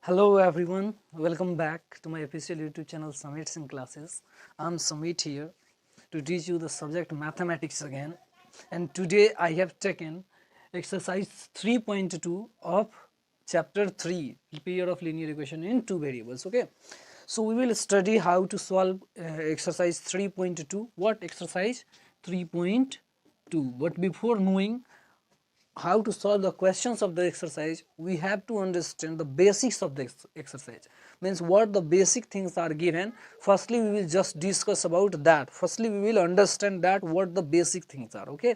Hello everyone, welcome back to my official YouTube channel Summits in Classes. I'm Sumit here to teach you the subject mathematics again, and today I have taken exercise 3.2 of chapter 3, pair of linear equation in two variables. Okay, so we will study how to solve exercise 3.2. What exercise 3.2? But before knowing how to solve the questions of the exercise, we have to understand the basics of the exercise. Means what the basic things are given. Firstly we will just discuss about that. Firstly we will understand that what the basic things are. Okay,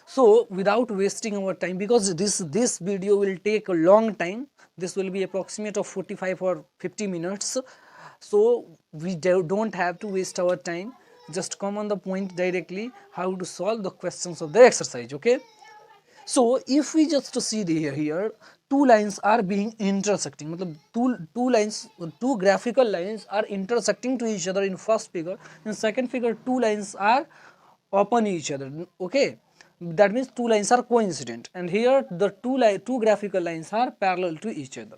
so without wasting our time, because this video will take a long time, this will be approximate of 45 or 50 minutes, so we don't have to waste our time. Just come on the point directly, how to solve the questions of the exercise. Okay, so if we just see here two lines are being intersecting, मतलब two lines, two graphical lines are intersecting to each other in first figure. In second figure two lines are upon each other. Okay, that means two lines are coincident, and here the two graphical lines are parallel to each other.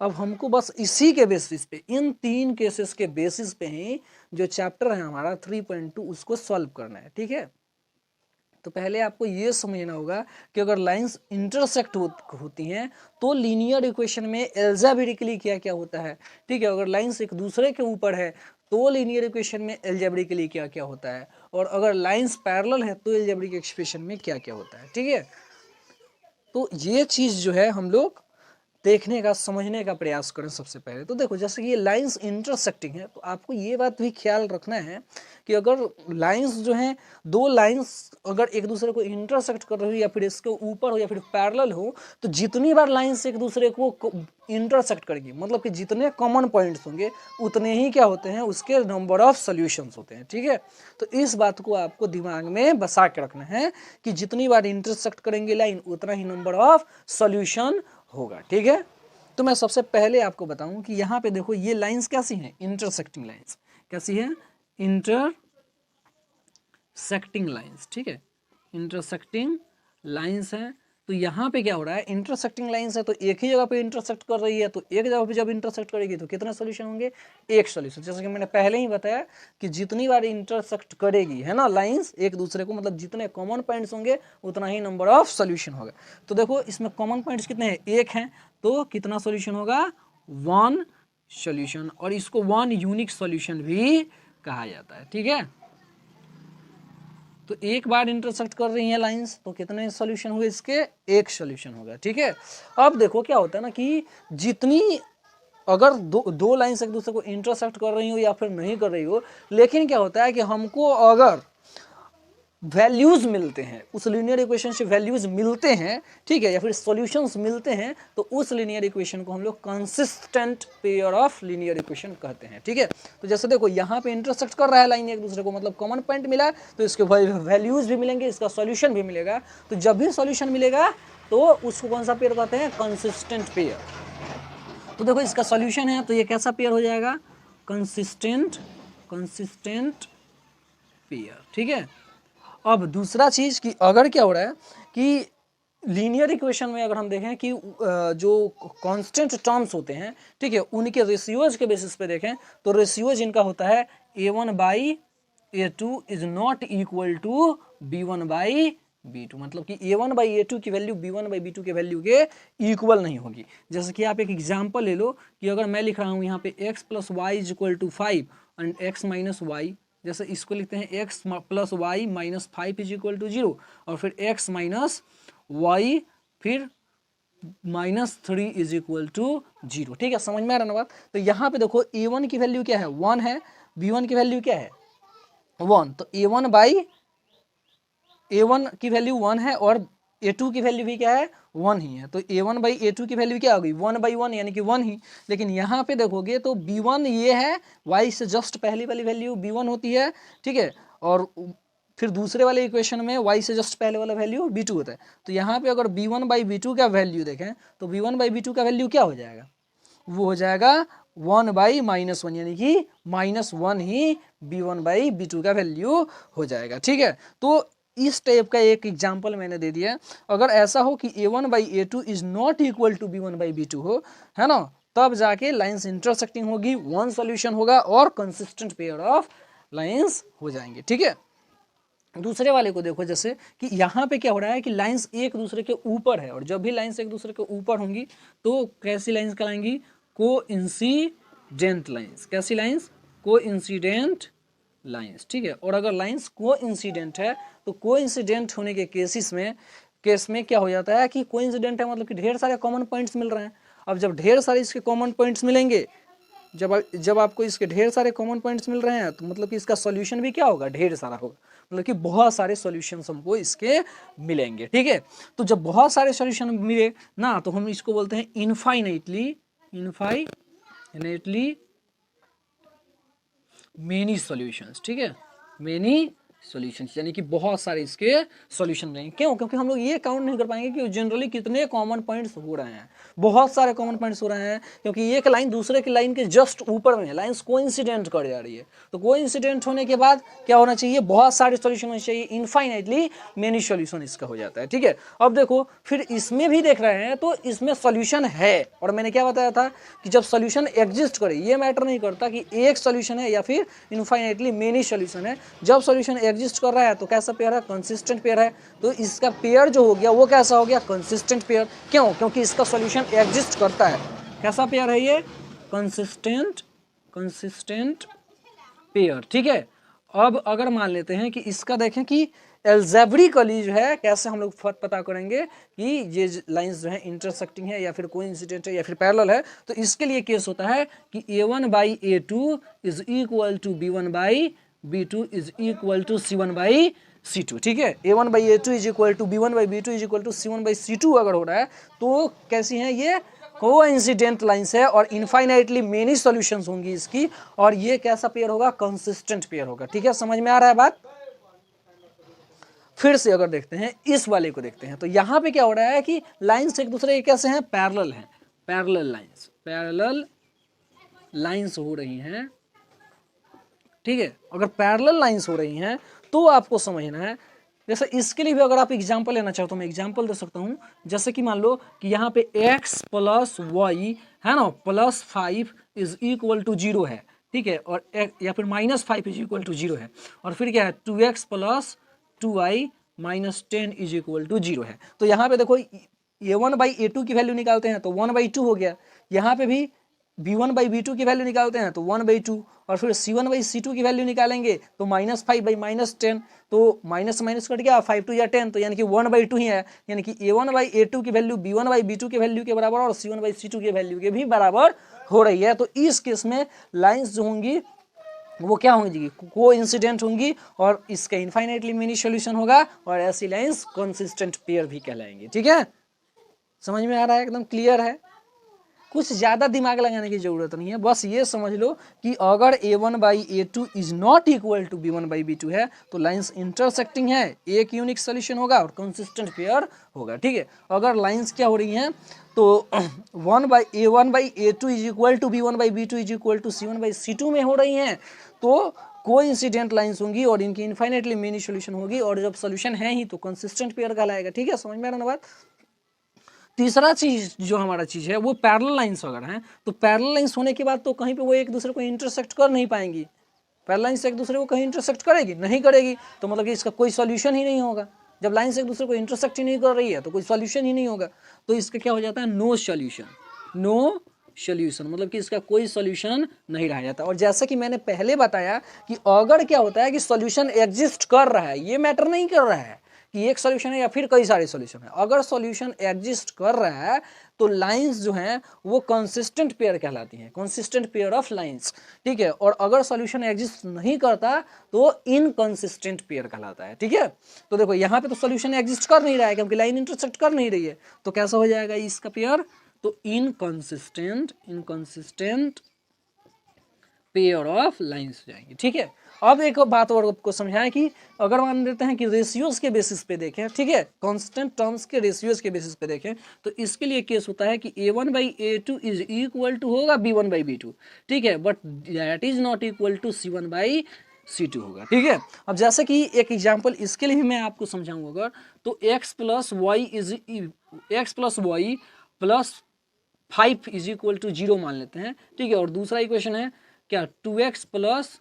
अब हमको बस इसी के basis पे, इन तीन cases के basis पे ही जो चैप्टर है हमारा 3.2 उसको सॉल्व करना है. ठीक है, तो पहले आपको ये समझना होगा कि अगर लाइंस इंटरसेक्ट होती हैं तो लीनियर इक्वेशन में एल्जेब्रिकली क्या क्या होता है. ठीक है, अगर लाइंस एक दूसरे के ऊपर है तो लीनियर इक्वेशन में एल्जेब्रिकली क्या क्या होता है, और अगर लाइंस पैरेलल है तो एल्जेब्रिक एक्सप्रेशन में क्या क्या होता है. ठीक है, तो ये चीज़ जो है हम लोग देखने का, समझने का प्रयास करें. सबसे पहले तो देखो, जैसे कि ये लाइंस इंटरसेक्टिंग है तो आपको ये बात भी ख्याल रखना है कि अगर लाइंस जो हैं, दो लाइंस अगर एक दूसरे को इंटरसेक्ट कर रही हो या फिर इसके ऊपर हो या फिर पैरेलल हो, तो जितनी बार लाइंस एक दूसरे को इंटरसेक्ट करेगी, मतलब कि जितने कॉमन पॉइंट्स होंगे उतने ही क्या होते हैं, उसके नंबर ऑफ सॉल्यूशंस होते हैं. ठीक है, तो इस बात को आपको दिमाग में बसा के रखना है कि जितनी बार इंटरसेक्ट करेंगे लाइन उतना ही नंबर ऑफ सॉल्यूशन होगा. ठीक है, तो मैं सबसे पहले आपको बताऊं कि यहाँ पे देखो ये लाइंस कैसी हैं, इंटरसेक्टिंग लाइंस. कैसी है? Intersecting lines. ठीक है, इंटरसेक्टिंग लाइंस है. तो यहाँ पे क्या हो रहा है, इंटरसेक्टिंग लाइंस है तो एक ही जगह पे इंटरसेक्ट कर रही है, तो एक जगह पे जब इंटरसेक्ट करेगी तो कितने सॉल्यूशन होंगे, एक सॉल्यूशन. जैसे कि मैंने पहले ही बताया कि जितनी बार इंटरसेक्ट करेगी है ना लाइंस एक दूसरे को, मतलब जितने कॉमन पॉइंट्स होंगे उतना ही नंबर ऑफ सॉल्यूशन होगा. तो देखो इसमें कॉमन पॉइंट्स कितने हैं, एक हैं, तो कितना सॉल्यूशन होगा, वन सॉल्यूशन. और इसको वन यूनिक सॉल्यूशन भी कहा जाता है. ठीक है, तो एक बार इंटरसेक्ट कर रही हैं लाइंस तो कितने सॉल्यूशन हुए इसके, एक सॉल्यूशन होगा. ठीक है, अब देखो क्या होता है ना कि जितनी अगर दो लाइंस एक दूसरे को इंटरसेक्ट कर रही हो या फिर नहीं कर रही हो, लेकिन क्या होता है कि हमको अगर वैल्यूज मिलते हैं, उस लीनियर इक्वेशन से वैल्यूज मिलते हैं, ठीक है, या फिर सॉल्यूशंस मिलते हैं, तो उस लीनियर इक्वेशन को हम लोग consistent pair of linear equation कहते हैं. ठीक है, तो जैसे देखो यहाँ पे इंटरसेक्ट कर रहा है लाइन एक दूसरे को, मतलब कॉमन पॉइंट मिला तो इसके वैल्यूज भी मिलेंगे, इसका सॉल्यूशन भी मिलेगा. तो जब भी सॉल्यूशन मिलेगा तो उसको कौन सा पेयर कहते हैं, कंसिस्टेंट पेयर. तो देखो इसका सॉल्यूशन है तो ये कैसा पेयर हो जाएगा, कंसिस्टेंट पेयर. ठीक है, अब दूसरा चीज कि अगर क्या हो रहा है कि लीनियर इक्वेशन में अगर हम देखें कि जो कांस्टेंट टर्म्स होते हैं, ठीक है, उनके रेशियोज के बेसिस पे देखें तो रेशियोज इनका होता है a1/a2 is not equal to b1/b2. मतलब कि a1/a2 की वैल्यू b1/b2 के वैल्यू के इक्वल नहीं होगी. जैसे कि आप एक एग्जांपल ले लो कि अगर मैं लिख रहा हूँ यहाँ पे x + y = 5 and x - y, जैसे इसको लिखते हैं x + y - 5 = 0, और फिर x - y फिर -3 = 0. ठीक है, समझ में आ रहा ना बात. तो यहाँ पे देखो a1 की वैल्यू क्या है, 1 है, b1 की वैल्यू क्या है, 1, तो a1 की वैल्यू 1 है और a2 की वैल्यू भी क्या है, 1 ही है. तो a1/a2 की वैल्यू क्या होगी, 1/1 यानी कि 1 ही. लेकिन यहाँ पे देखोगे तो b1 ये है, y से जस्ट पहली वाली वैल्यू b1 होती है. ठीक है, और फिर दूसरे वाले इक्वेशन में y से जस्ट पहले वाला वैल्यू b2 होता है. तो यहाँ पे अगर b1/b2 का वैल्यू देखें तो b1/b2 का वैल्यू क्या हो जाएगा, वो हो जाएगा 1/-1, यानी कि -1 ही b1/b2 का वैल्यू हो जाएगा. ठीक है, तो इस टाइप का एक एग्जाम्पल मैंने दे दिया। अगर ऐसा हो कि a1/a2 is not equal to b1/b2 हो, है ना, तब जाके लाइंस इंटरसेक्टिंग होगी, वन सॉल्यूशन होगा और कंसिस्टेंट पेयर ऑफ लाइंस हो जाएंगे। ठीक है, दूसरे वाले को देखो, जैसे कि यहाँ पे क्या हो रहा है कि लाइंस एक दूसरे के ऊपर है, और जब भी लाइंस एक दूसरे के ऊपर होंगी तो कैसी लाइंस कहलाएंगी? को इंसिडेंट लाइंस। कैसी लाइंस? को इंसिडेंट लाइंस। ठीक है, और अगर लाइंस को इंसिडेंट है तो को इंसिडेंट होने के केस में क्या हो जाता है कि को इंसिडेंट है मतलब कि ढेर सारे कॉमन पॉइंट्स मिल रहे हैं। अब जब ढेर सारे इसके कॉमन पॉइंट्स मिलेंगे, जब आपको इसके ढेर सारे कॉमन पॉइंट्स मिल रहे हैं तो मतलब कि इसका सॉल्यूशन भी क्या होगा? ढेर सारा होगा, मतलब कि बहुत सारे सॉल्यूशंस हमको इसके मिलेंगे। ठीक है, तो जब बहुत सारे सॉल्यूशन मिले ना तो हम इसको बोलते हैं इनफाइनाइटली मेनी सॉल्यूशंस। ठीक है, मेनी सॉल्यूशंस यानी कि बहुत सारे इसके सॉल्यूशन रहेंगे। क्यों? क्योंकि हम लोग ये काउंट नहीं कर पाएंगे कि जनरली कितने कॉमन पॉइंट्स हो रहे हैं। बहुत सारे कॉमन पॉइंट्स हो रहे हैं क्योंकि एक लाइन दूसरे की लाइन के जस्ट ऊपर में है, लाइंस कोइंसिडेंट कर जा रही है। तो कोइंसिडेंट होने के बाद क्या होना चाहिए? बहुत सारे सॉल्यूशन होने चाहिए, इनफाइनाइटली मेनी सॉल्यूशन इसका हो जाता है। ठीक है, अब देखो फिर इसमें भी देख रहे हैं तो इसमें सॉल्यूशन है, और मैंने क्या बताया था कि जब सॉल्यूशन एग्जिस्ट करे, ये मैटर नहीं करता कि एक सॉल्यूशन है या फिर इनफाइनाइटली मेनी सॉल्यूशन है। जब सॉल्यूशन एग्जिस्ट कर रहा है तो कैसा पेयर है? कंसिस्टेंट पेयर है। तो इसका पेयर जो हो गया वो कैसा हो गया? Consistent pair. क्यों? क्योंकि इसका सॉल्यूशन एग्जिस्ट करता है। कैसा पेयर है ये? Consistent pair. ठीक है, अब अगर मान लेते हैं कि इसका देखें कि एल्जेब्रिकली जो है कैसे हम लोग फर्क पता करेंगे कि ये लाइंस जो है इंटरसेक्टिंग है या फिर कोइंसिडेंट है या फिर पैरेलल है। तो इसके लिए केस होता है कि a1/a2 is equal to b1/b2 is equal to c1/c2। ठीक है, a1/a2 is equal to b1/b2 is equal to c1/c2 अगर हो रहा है तो कैसी है ये? कोइंसिडेंट लाइंस है और इनफाइनाइटली मेनी सॉल्यूशंस होंगी इसकी, और ये कैसा पेयर होगा? कंसिस्टेंट पेयर होगा। ठीक है, समझ में आ रहा है बात? फिर से अगर देखते हैं इस वाले को देखते हैं तो यहाँ पे क्या हो रहा है कि लाइंस एक दूसरे के कैसे हैं? पैरेलल हैं, पैरेलल लाइंस हो रही हैं। ठीक है, अगर पैरेलल लाइंस हो रही हैं तो आपको समझना है, जैसे इसके लिए भी अगर आप एग्जाम्पल लेना चाहो तो मैं एग्जाम्पल दे सकता हूँ। जैसे कि मान लो कि यहाँ पे x प्लस वाई है ना प्लस 5 इज इक्वल टू 0 है। ठीक है, और या फिर -5 इज इक्वल टू 0 है, और फिर क्या है? 2x plus 2y minus 10 is equal to 0 है। तो यहाँ पे देखो a1/a2 की वैल्यू निकालते हैं तो 1/2 हो गया। यहाँ पे भी b1/b2 की वैल्यू निकालते हैं तो 1/2, और फिर c1/c2 की वैल्यू निकालेंगे तो -5/-10, तो माइनस माइनस कट गया, 5 2 या 10, तो यानी कि 1/2 ही है। यानी कि a1/a2 की वैल्यू b1/b2 के वैल्यू के बराबर और c1/c2 के वैल्यू के भी बराबर हो रही है। तो इस केस में लाइंस जो होंगी वो क्या होंगी? को इंसिडेंट होंगी, और इसका इनफाइनाइटली मेनी सॉल्यूशन होगा, और ऐसी लाइंस कंसिस्टेंट पेयर भी कहलाएंगी। ठीक है, समझ में आ रहा है? एकदम क्लियर है, कुछ ज़्यादा दिमाग लगाने की जरूरत नहीं है। बस ये समझ लो कि अगर a1/a2 is not equal to b1/b2 है तो लाइंस इंटरसेक्टिंग है, एक यूनिक सोल्यूशन होगा और कंसिस्टेंट पेयर होगा। ठीक है, अगर लाइंस क्या हो रही हैं तो a1/a2 is equal to b1/b2 is equal to c1/c2 में हो रही हैं तो कोइंसिडेंट लाइंस होंगी और इनकी इनफाइनाइटली मेनी सॉल्यूशन होगी, और जब सॉल्यूशन है ही तो कंसिस्टेंट पेयर कहलाएगा। ठीक है, समझ में आ रहा ना बात? तीसरा चीज जो हमारा चीज है वो पैरेलल लाइंस वगैरह हैं। तो पैरेलल लाइंस होने के बाद तो कहीं पे वो एक दूसरे को इंटरसेक्ट कर नहीं पाएंगी। पैरेलल लाइंस एक दूसरे को कहीं इंटरसेक्ट करेगी? नहीं करेगी, तो मतलब कि इसका कोई सॉल्यूशन ही नहीं होगा। जब लाइंस एक दूसरे को इंटरसेक्ट ही नहीं कर रही है तो कोई सॉल्यूशन ही नहीं होगा। तो इसका क्या हो जाता है? नो सॉल्यूशन, मतलब कि इसका कोई सॉल्यूशन नहीं रह जाता। और जैसा कि मैंने पहले बताया कि अगर क्या होता है कि सॉल्यूशन एग्जिस्ट कर रहा है, ये मैटर नहीं कर रहा है कि एक सॉल्यूशन है या फिर कई सारे सॉल्यूशन है। अगर सॉल्यूशन एग्जिस्ट कर रहा है तो लाइंस जो हैं वो कंसिस्टेंट पेयर कहलाती हैं, कंसिस्टेंट पेयर ऑफ लाइंस। ठीक है, और अगर सॉल्यूशन एग्जिस्ट नहीं करता तो इनकंसिस्टेंट पेयर कहलाता है। ठीक है, तो देखो यहाँ पे तो सॉल्यूशन एग्जिस्ट कर नहीं रहा है क्योंकि लाइन इंटरसेक्ट कर नहीं रही है, तो कैसा हो जाएगा इसका पेयर? तो इनकंसिस्टेंट पेयर ऑफ लाइंस हो जाएंगे। ठीक है, अब एक बात और आपको समझाएं कि अगर मान लेते हैं कि रेशियोज के बेसिस पे देखें, ठीक है, कांस्टेंट टर्म्स के रेशियोज के बेसिस पे देखें, तो इसके लिए केस होता है कि a1/a2 इज इक्वल टू होगा b1/b2। ठीक है, but that is not equal to C2 होगा, ठीक है। अब जैसे कि एक एग्जांपल इसके लिए भी मैं आपको समझाऊंगा, अगर तो x plus y plus 5 is equal to 0 मान लेते हैं, ठीक है। और दूसरा इक्वेशन है क्या, 2x प्लस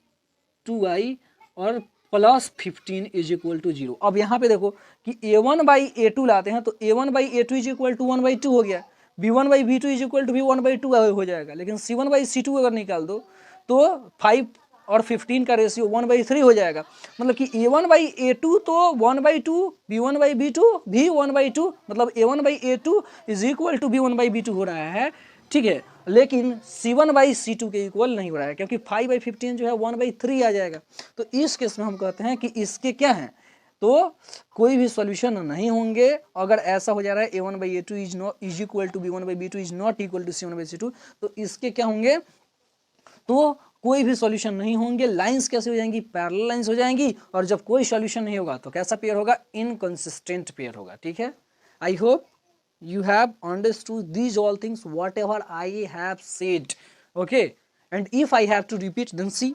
2y और प्लस 15 इज इक्वल टू 0। अब यहाँ पे देखो कि a1/a2 लाते हैं तो a1/a2 इज इक्वल टू 1/2 हो गया, b1/b2 इज इक्वल टू भी 1/2 हो जाएगा। लेकिन c1/c2 अगर निकाल दो तो 5 और 15 का रेशियो 1/3 हो जाएगा। मतलब कि a1/a2 तो 1/2, b1/b2 भी 1/2, मतलब a1/a2 is equal to b1/b2 हो रहा है, ठीक है। लेकिन c1/c2 के इक्वल नहीं हो रहा है, क्योंकि 5/15 जो है 1/3 आ जाएगा। तो इस केस में हम कहते हैं कि इसके क्या हैं, तो कोई भी सॉल्यूशन नहीं होंगे। अगर ऐसा हो जा रहा है a1/a2 is equal to b1/b2 is not equal to c1/c2, तो इसके क्या होंगे, तो कोई भी सॉल्यूशन नहीं होंगे। लाइंस कैसे हो जाएंगी, पैरेलल लाइंस हो जाएंगी। और जब कोई सॉल्यूशन नहीं होगा तो कैसा पेयर होगा, इनकंसिस्टेंट पेयर होगा, ठीक है। I hope you have understood these all things whatever I have said, okay। and if I have to repeat then see,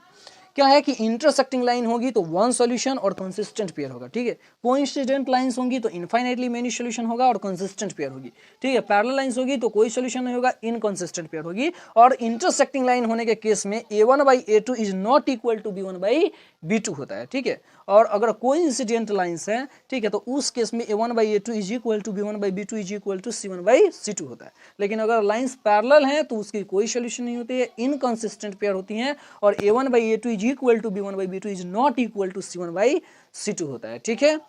क्या है कि इंटरसेक्टिंग लाइन होगी तो वन सॉल्यूशन और कंसिस्टेंट पेयर होगा, ठीक है। कोइंसिडेंट लाइंस होंगी तो इनफाइनाइटली मेनी सॉल्यूशन होगा और कंसिस्टेंट पेयर होगी, ठीक है। पैरेलल लाइंस होगी तो कोई सॉल्यूशन नहीं होगा, इनकंसिस्टेंट पेयर होगी। और इंटरसेक्टिंग लाइन होने के केस में a1/a2 is not equal to b1/b2 होता है, ठीक है। और अगर कोइंसिडेंट लाइंस है, ठीक है, तो उस केस में a1/a2 is equal to b1/b2 is equal to c1/c2 होता है। लेकिन अगर लाइंस पैरेलल हैं तो उसकी कोई सॉल्यूशन नहीं होती है, इनकंसिस्टेंट पेयर होती हैं। और a1/a2 is equal to b1/b2 is not equal to c1/c2 होता है, ठीक है।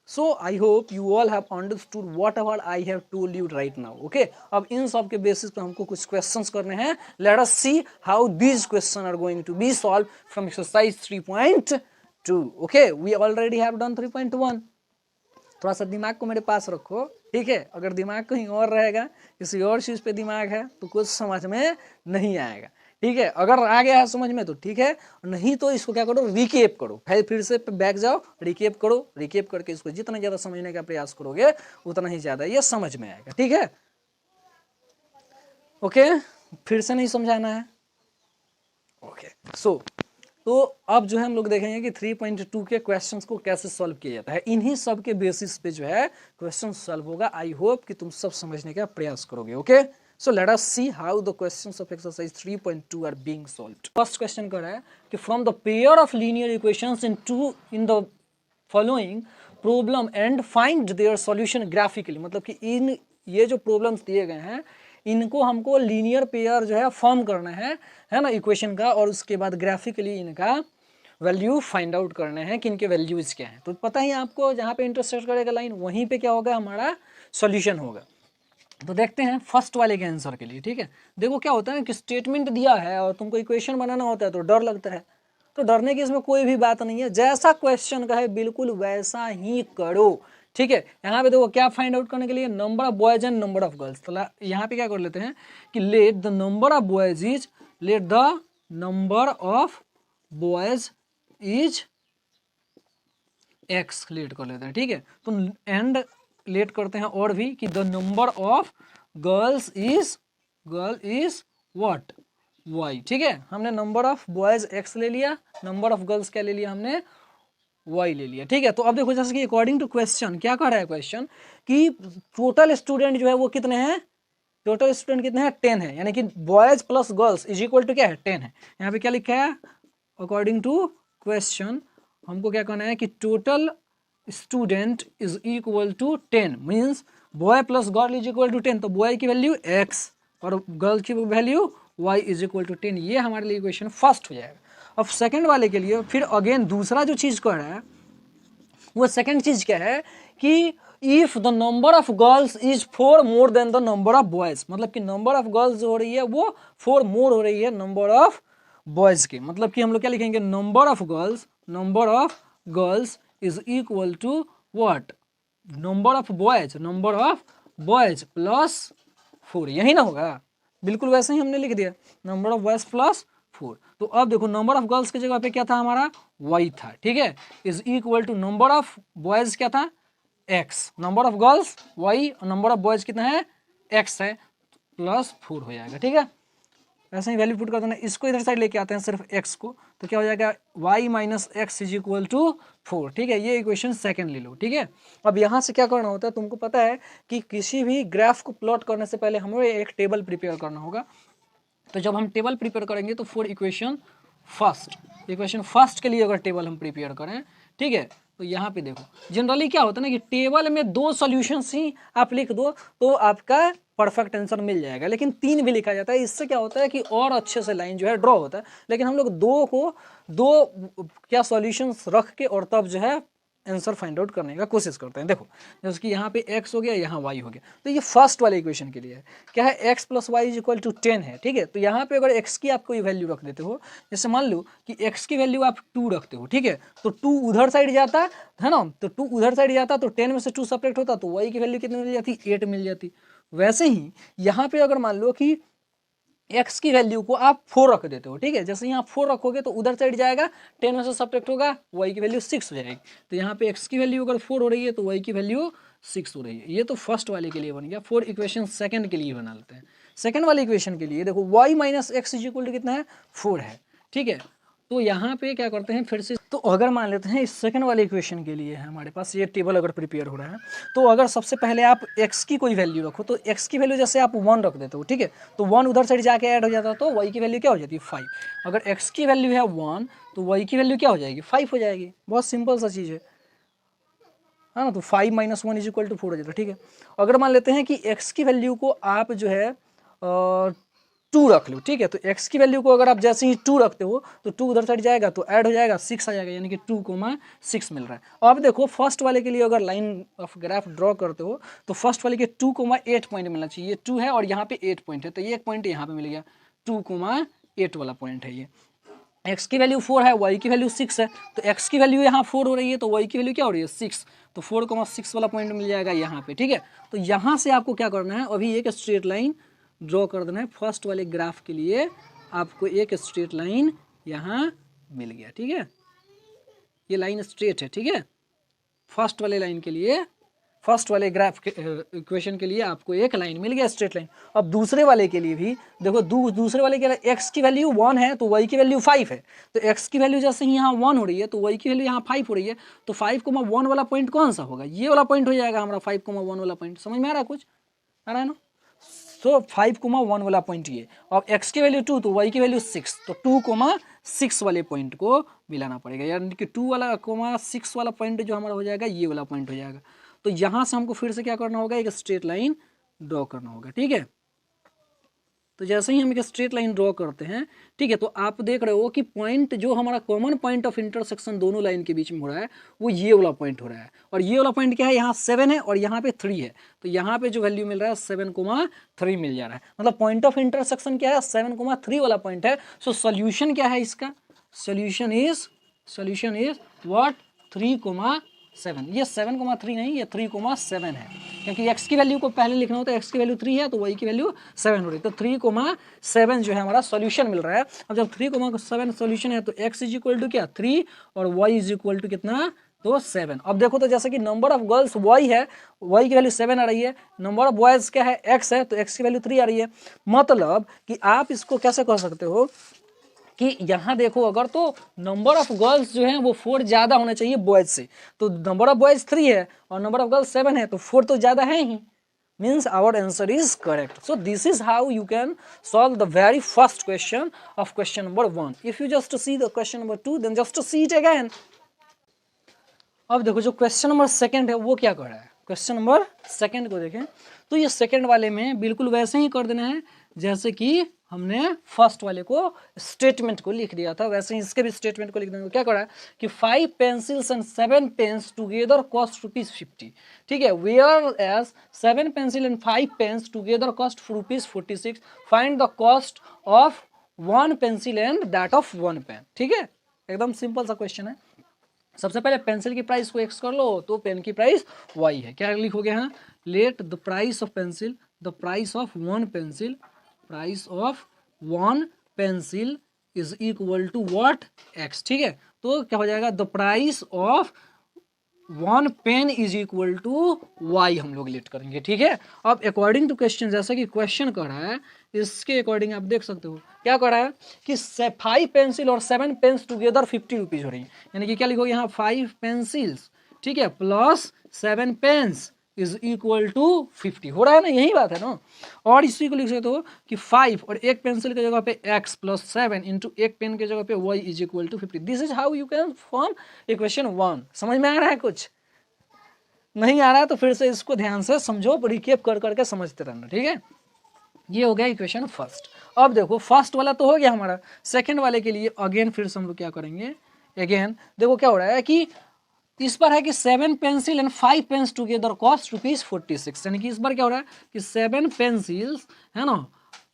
So I hope you all have understood whatever I have told you right now, okay। अब इन सब के बेसिस पे हमको कुछ क्वेश्चंस करने हैं। Let us see how these questions are going to be solved from exercise 3.2, okay। We already have done 3.1। थोड़ा सा दिमाग को मेरे पास रखो, ठीक है। अगर दिमाग कहीं और रहेगा, किसी और चीज पे दिमाग है, तो कुछ समझ में नहीं आएगा, ठीक है। अगर आ गया है समझ में तो ठीक है, नहीं तो इसको क्या करो, रिकेप करो, फिर से बैक जाओ, रिकेप करो। रिकेप करके इसको जितना ज्यादा समझने का प्रयास करोगे उतना ही ज्यादा ये समझ में आएगा, ठीक है। ओके, फिर से नहीं समझाना है, ओके। सो तो अब जो है हम लोग देखेंगे कि 3.2 के क्वेश्चंस को कैसे सॉल्व किया जाता है। इन्हीं सब के बेसिस पे जो है क्वेश्चन सॉल्व होगा। आई होप कि तुम सब समझने का प्रयास करोगे, okay. So let us see how the questions of exercise 3.2 are being solved. First question कह रहा है कि from the pair of linear equations in the following problem and find their solution graphically। मतलब कि इन ये जो प्रॉब्लम्स दिए गए हैं इनको हमको लीनियर पेयर जो है फॉर्म करना है ना, इक्वेशन का। और उसके बाद ग्राफिकली इनका वैल्यू फाइंड आउट करने हैं कि इनके वैल्यूज क्या हैं। तो पता ही आपको जहाँ पे इंटरसेक्ट करेगा लाइन वहीं पे क्या होगा, हमारा सॉल्यूशन होगा। तो देखते हैं फर्स्ट वाले के आंसर के लिए, ठीक है। देखो क्या होता है कि स्टेटमेंट दिया है और तुमको इक्वेशन बनाना होता है तो डर लगता है। तो डरने की इसमें कोई भी बात नहीं है, जैसा क्वेश्चन का है बिल्कुल वैसा ही करो, ठीक है। यहाँ पे देखो क्या फाइंड आउट करने के लिए, number of boys and number of girls. तो यहाँ पे क्या कर लेते हैं कि let the number of boys is x let कर लेते हैं, ठीक है। तो एंड लेट करते हैं और भी कि the number of girls is what, y, ठीक है। हमने नंबर ऑफ बॉयज एक्स ले लिया, नंबर ऑफ गर्ल्स क्या ले लिया हमने, वाई ले लिया, ठीक है। तो अब देखो जैसे कि अकॉर्डिंग टू क्वेश्चन क्या कह रहा है क्वेश्चन कि टोटल स्टूडेंट जो है वो कितने हैं, टोटल स्टूडेंट कितने हैं, 10 है। यानी कि boys plus girls is equal to क्या है, 10 है। यहाँ पे क्या लिखा है, अकॉर्डिंग टू क्वेश्चन हमको क्या कहना है कि total student is equal to 10, means boy plus girl is equal to 10। तो बॉय की वैल्यू x और गर्ल की value y is equal to 10। ये हमारे लिए इक्वेशन फर्स्ट हो जाएगा। अब सेकंड वाले के लिए फिर अगेन दूसरा जो चीज कह रहा है वो सेकंड चीज क्या है कि if the number of girls is 4 more than the number of boys. मतलब कि नंबर ऑफ गर्ल्स जो हो रही है वो 4 मोर हो रही है नंबर ऑफ बॉयज के। मतलब कि हम लोग क्या लिखेंगे, number of girls is equal to what, number of boys plus 4। यही ना होगा, बिल्कुल वैसे ही हमने लिख दिया, नंबर ऑफ बॉयज प्लस 4। तो अब देखो नंबर ऑफ गर्ल्स की जगह पे क्या था हमारा, y था, ठीक है। Is equal to number of boys क्या था, x, number of girls y और नंबर ऑफ बॉयज कितना है, x है, प्लस 4 हो जाएगा, ठीक है। वैसे ही वैल्यू पुट कर देना, इसको इधर साइड लेके आते हैं सिर्फ x को, तो क्या हो जाएगा y minus x is equal to 4, ठीक है। ये इक्वेशन सेकंड ले लो, ठीक है। अब यहाँ से क्या करना होता है, तुमको पता है कि किसी भी ग्राफ को प्लॉट करने से पहले हमें एक टेबल प्रिपेयर करना होगा। तो जब हम टेबल प्रिपेयर करेंगे तो फॉर इक्वेशन फर्स्ट के लिए अगर टेबल हम प्रिपेयर करें, ठीक है, तो यहाँ पे देखो जनरली क्या होता है ना कि टेबल में 2 सॉल्यूशंस ही आप लिख दो तो आपका परफेक्ट आंसर मिल जाएगा, लेकिन 3 भी लिखा जाता है। इससे क्या होता है कि और अच्छे से लाइन जो है ड्रॉ होता है, लेकिन हम लोग दो क्या सॉल्यूशंस रख के और तब जो है आंसर फाइंड आउट करने का कोशिश करते हैं। देखो जैसे कि यहाँ पे x हो गया, यहाँ y हो गया, तो ये फर्स्ट वाले इक्वेशन के लिए है, क्या है x plus y is equal to 10 है, ठीक है। तो यहाँ पे अगर x की आप कोई वैल्यू रख देते हो, जैसे मान लो कि x की वैल्यू आप 2 रखते हो, ठीक है, तो 2 उधर साइड जाता है ना, तो 2 उधर साइड जाता तो 10 में से 2 सब्ट्रैक्ट होता तो y की वैल्यू कितनी मिल जाती, 8 मिल जाती। वैसे ही यहाँ पे अगर मान लो कि x की वैल्यू को आप 4 रख देते हो, ठीक है, जैसे यहाँ 4 रखोगे तो उधर साइड जाएगा, 10 में से सब्ट्रैक्ट होगा, y की वैल्यू 6 हो जाएगी। तो यहाँ पे x की वैल्यू अगर 4 हो रही है तो y की वैल्यू 6 हो रही है। ये तो फर्स्ट वाले के लिए बन गया। फॉर इक्वेशन सेकंड के लिए बना लेते हैं। सेकंड वाले इक्वेशन के लिए देखो y minus x is equal to कितना है, 4 है, ठीक है। तो यहाँ पे क्या करते हैं फिर से, तो अगर मान लेते हैं इस सेकंड वाले इक्वेशन के लिए है हमारे पास ये टेबल अगर प्रिपेयर हो रहा है, तो अगर सबसे पहले आप x की कोई वैल्यू रखो, तो x की वैल्यू जैसे आप 1 रख देते हो, ठीक है, तो 1 उधर साइड जाके ऐड हो जाता है, तो y की वैल्यू क्या हो जाती है, 5। अगर x की वैल्यू है 1 तो y की वैल्यू क्या हो जाएगी, 5 हो जाएगी। बहुत सिंपल सा चीज़ है ना। तो 5 माइनस 1 इज इक्वल टू 4 हो जाता है, ठीक है। अगर मान लेते हैं कि x की वैल्यू को आप जो है 2 रख लो, ठीक है, तो x की वैल्यू को अगर आप जैसे ही 2 रखते हो तो 2 उधर साइड जाएगा तो ऐड हो जाएगा, 6 आ जाएगा, यानी कि 2,6 मिल रहा है। अब देखो फर्स्ट वाले के लिए अगर लाइन ऑफ ग्राफ ड्रॉ करते हो तो फर्स्ट वाले के 2,8 पॉइंट मिलना चाहिए। ये 2 है और यहाँ पे 8 पॉइंट है, तो ये 1 पॉइंट यहाँ पे मिल गया, 2,8 वाला पॉइंट है ये। x की वैल्यू 4 है, y की वैल्यू 6 है, तो x की वैल्यू यहाँ 4 हो रही है तो y की वैल्यू क्या हो रही है, 6, तो 4,6 वाला पॉइंट मिल जाएगा यहाँ पे, ठीक है। तो यहाँ से आपको क्या करना है, अभी एक स्ट्रेट लाइन ड्रॉ कर देना है। फर्स्ट वाले ग्राफ के लिए आपको एक स्ट्रेट लाइन यहाँ मिल गया, ठीक है, ये लाइन स्ट्रेट है, ठीक है। फर्स्ट वाले लाइन के लिए, फर्स्ट वाले ग्राफ के इक्वेशन के लिए आपको एक लाइन मिल गया, स्ट्रेट लाइन। अब दूसरे वाले के लिए भी देखो, दूसरे वाले के लिए x की वैल्यू 1 है तो y की वैल्यू 5 है, तो x की वैल्यू जैसे ही यहाँ 1 हो रही है तो y की वैल्यू यहाँ 5 हो रही है, तो 5,1 वाला पॉइंट कौन सा होगा, ये वाला पॉइंट हो जाएगा हमारा 5,1 वाला पॉइंट। समझ में आ रहा है, कुछ आ रहा है ना। तो 5,1 वाला पॉइंट ये, अब x की वैल्यू 2 तो y की वैल्यू 6, तो 2,6 वाले पॉइंट को मिलाना पड़ेगा, यानी कि 2 वाला 6 वाला पॉइंट जो हमारा हो जाएगा ये वाला पॉइंट हो जाएगा। तो यहाँ से हमको फिर से क्या करना होगा, एक स्ट्रेट लाइन ड्रॉ करना होगा, ठीक है। तो जैसे ही हम एक स्ट्रेट लाइन ड्रॉ करते हैं, ठीक है, तो आप देख रहे हो कि पॉइंट जो हमारा कॉमन पॉइंट ऑफ इंटरसेक्शन दोनों लाइन के बीच में हो रहा है वो ये वाला पॉइंट हो रहा है, और ये वाला पॉइंट क्या है, यहाँ 7 है और यहाँ पे 3 है, तो यहाँ पे जो वैल्यू मिल रहा है 7,3 मिल जा रहा है। मतलब पॉइंट ऑफ इंटरसेक्शन क्या है, 7,3 वाला पॉइंट है। सो सोल्यूशन क्या है इसका, सोल्यूशन इज व्हाट, 3,7। ये 7,3 नहीं, ये 3,7 है, क्योंकि x की वैल्यू को पहले लिखना होता है, x की वैल्यू 3 है तो y की वैल्यू 7 हो रही है, तो 3,7 जो है हमारा सॉल्यूशन मिल रहा है। अब जब 3,7 सॉल्यूशन है तो x इज इक्वल टू क्या, 3, और y इज इक्वल टू कितना, तो 7। अब देखो तो जैसे कि नंबर ऑफ गर्ल्स y है, y की वैल्यू 7 आ रही है, नंबर ऑफ बॉयज क्या है, x है, तो x की वैल्यू 3 आ रही है। मतलब कि आप इसको कैसे कह सकते हो कि यहाँ देखो अगर तो नंबर ऑफ गर्ल्स जो है वो 4 ज़्यादा होना चाहिए बॉयज से, तो नंबर ऑफ बॉयज 3 है और नंबर ऑफ गर्ल्स 7 है, तो 4 तो ज़्यादा है ही, means our answer is correct. So this is how you can solve the very first question of question number 1. If you just see the question number 2, then just see it again. अब देखो जो question number second है वो क्या कर रहा है, question number second को देखें तो ये सेकंड वाले में बिल्कुल वैसे ही कर देना है जैसे कि हमने फर्स्ट वाले को स्टेटमेंट को लिख दिया था, वैसे ही इसके भी स्टेटमेंट को लिख देंगे। क्या कर रहा है कि 5 pencils and 7 pens together cost ₹50, ठीक है, whereas 7 pencil and 5 pens together cost ₹46, find the cost of 1 pencil and that of 1 pen. ठीक है, एकदम सिंपल सा क्वेश्चन है। सबसे पहले पेंसिल की प्राइस को x कर लो तो पेन की प्राइस y है। क्या लिखोगे यहाँ, let the price of pencil, the price of 1 pencil, price of 1 pencil is equal to what, x। ठीक है, तो क्या हो जाएगा, the price of 1 pen is equal to y हम लोग लेट करेंगे। ठीक है, अब अकॉर्डिंग टू क्वेश्चन, जैसा कि क्वेश्चन कर रहा है इसके अकॉर्डिंग आप देख सकते हो क्या कर रहा है कि 5 पेंसिल और 7 पेन्स टुगेदर 50 रुपीज़ हो रही है। यानी कि क्या लिखोगे यहाँ 5 पेंसिल्स, ठीक है, plus 7 pens is equal to 50 हो रहा है ना, यही बात है ना। और इसी को लिख सकते हो कि 5 और एक पेंसिल की जगह पे x प्लस 7 इंटू एक पेन की जगह पे y is equal to 50। This is how you can form equation 1। समझ में आ रहा है? कुछ नहीं आ रहा है तो फिर से इसको ध्यान से समझो, रिकेप कर करके समझते रहना, ठीक है। ये हो गया इक्वेशन फर्स्ट। अब देखो फर्स्ट वाला तो हो गया हमारा, सेकंड वाले के लिए अगेन फिर से हम लोग क्या करेंगे, अगेन देखो क्या हो रहा है कि इस पर है कि 7 pencil and 5 pens together cost ₹46। यानी कि इस बार क्या हो रहा है कि 7 पेंसिल्स है ना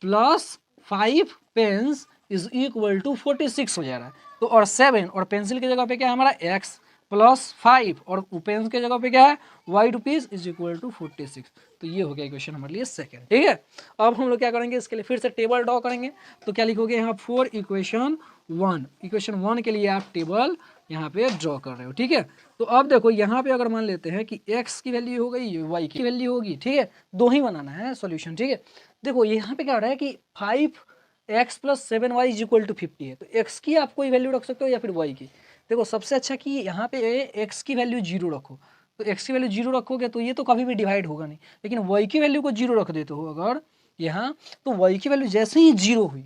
plus 5 pens is equal to 46 हो जा रहा है। तो और 7 और पेंसिल की जगह पे क्या है हमारा x प्लस 5 और पेन के जगह पे क्या है y rupees is equal to 46। तो ये हो गया इक्वेशन हमारे लिए सेकंड, ठीक है। अब हम लोग क्या करेंगे, इसके लिए फिर से टेबल ड्रॉ करेंगे। तो क्या लिखोगे यहाँ फॉर इक्वेशन 1, इक्वेशन 1 के लिए आप टेबल यहाँ पे ड्रॉ कर रहे हो, ठीक है। तो अब देखो यहाँ पे अगर मान लेते हैं कि x की वैल्यू हो गई, y की वैल्यू होगी, ठीक है, दो ही बनाना है सॉल्यूशन, ठीक है। देखो यहाँ पे क्या हो रहा है कि 5x plus 7y is equal to 50 है। तो x की आप कोई वैल्यू रख सकते हो या फिर y की। देखो सबसे अच्छा कि यहाँ पे x की वैल्यू 0 रखो। तो x की वैल्यू 0 रखोगे तो ये तो कभी भी डिवाइड होगा नहीं, लेकिन y की वैल्यू को 0 रख देते हो अगर यहाँ, तो y की वैल्यू जैसे ही 0 हुई,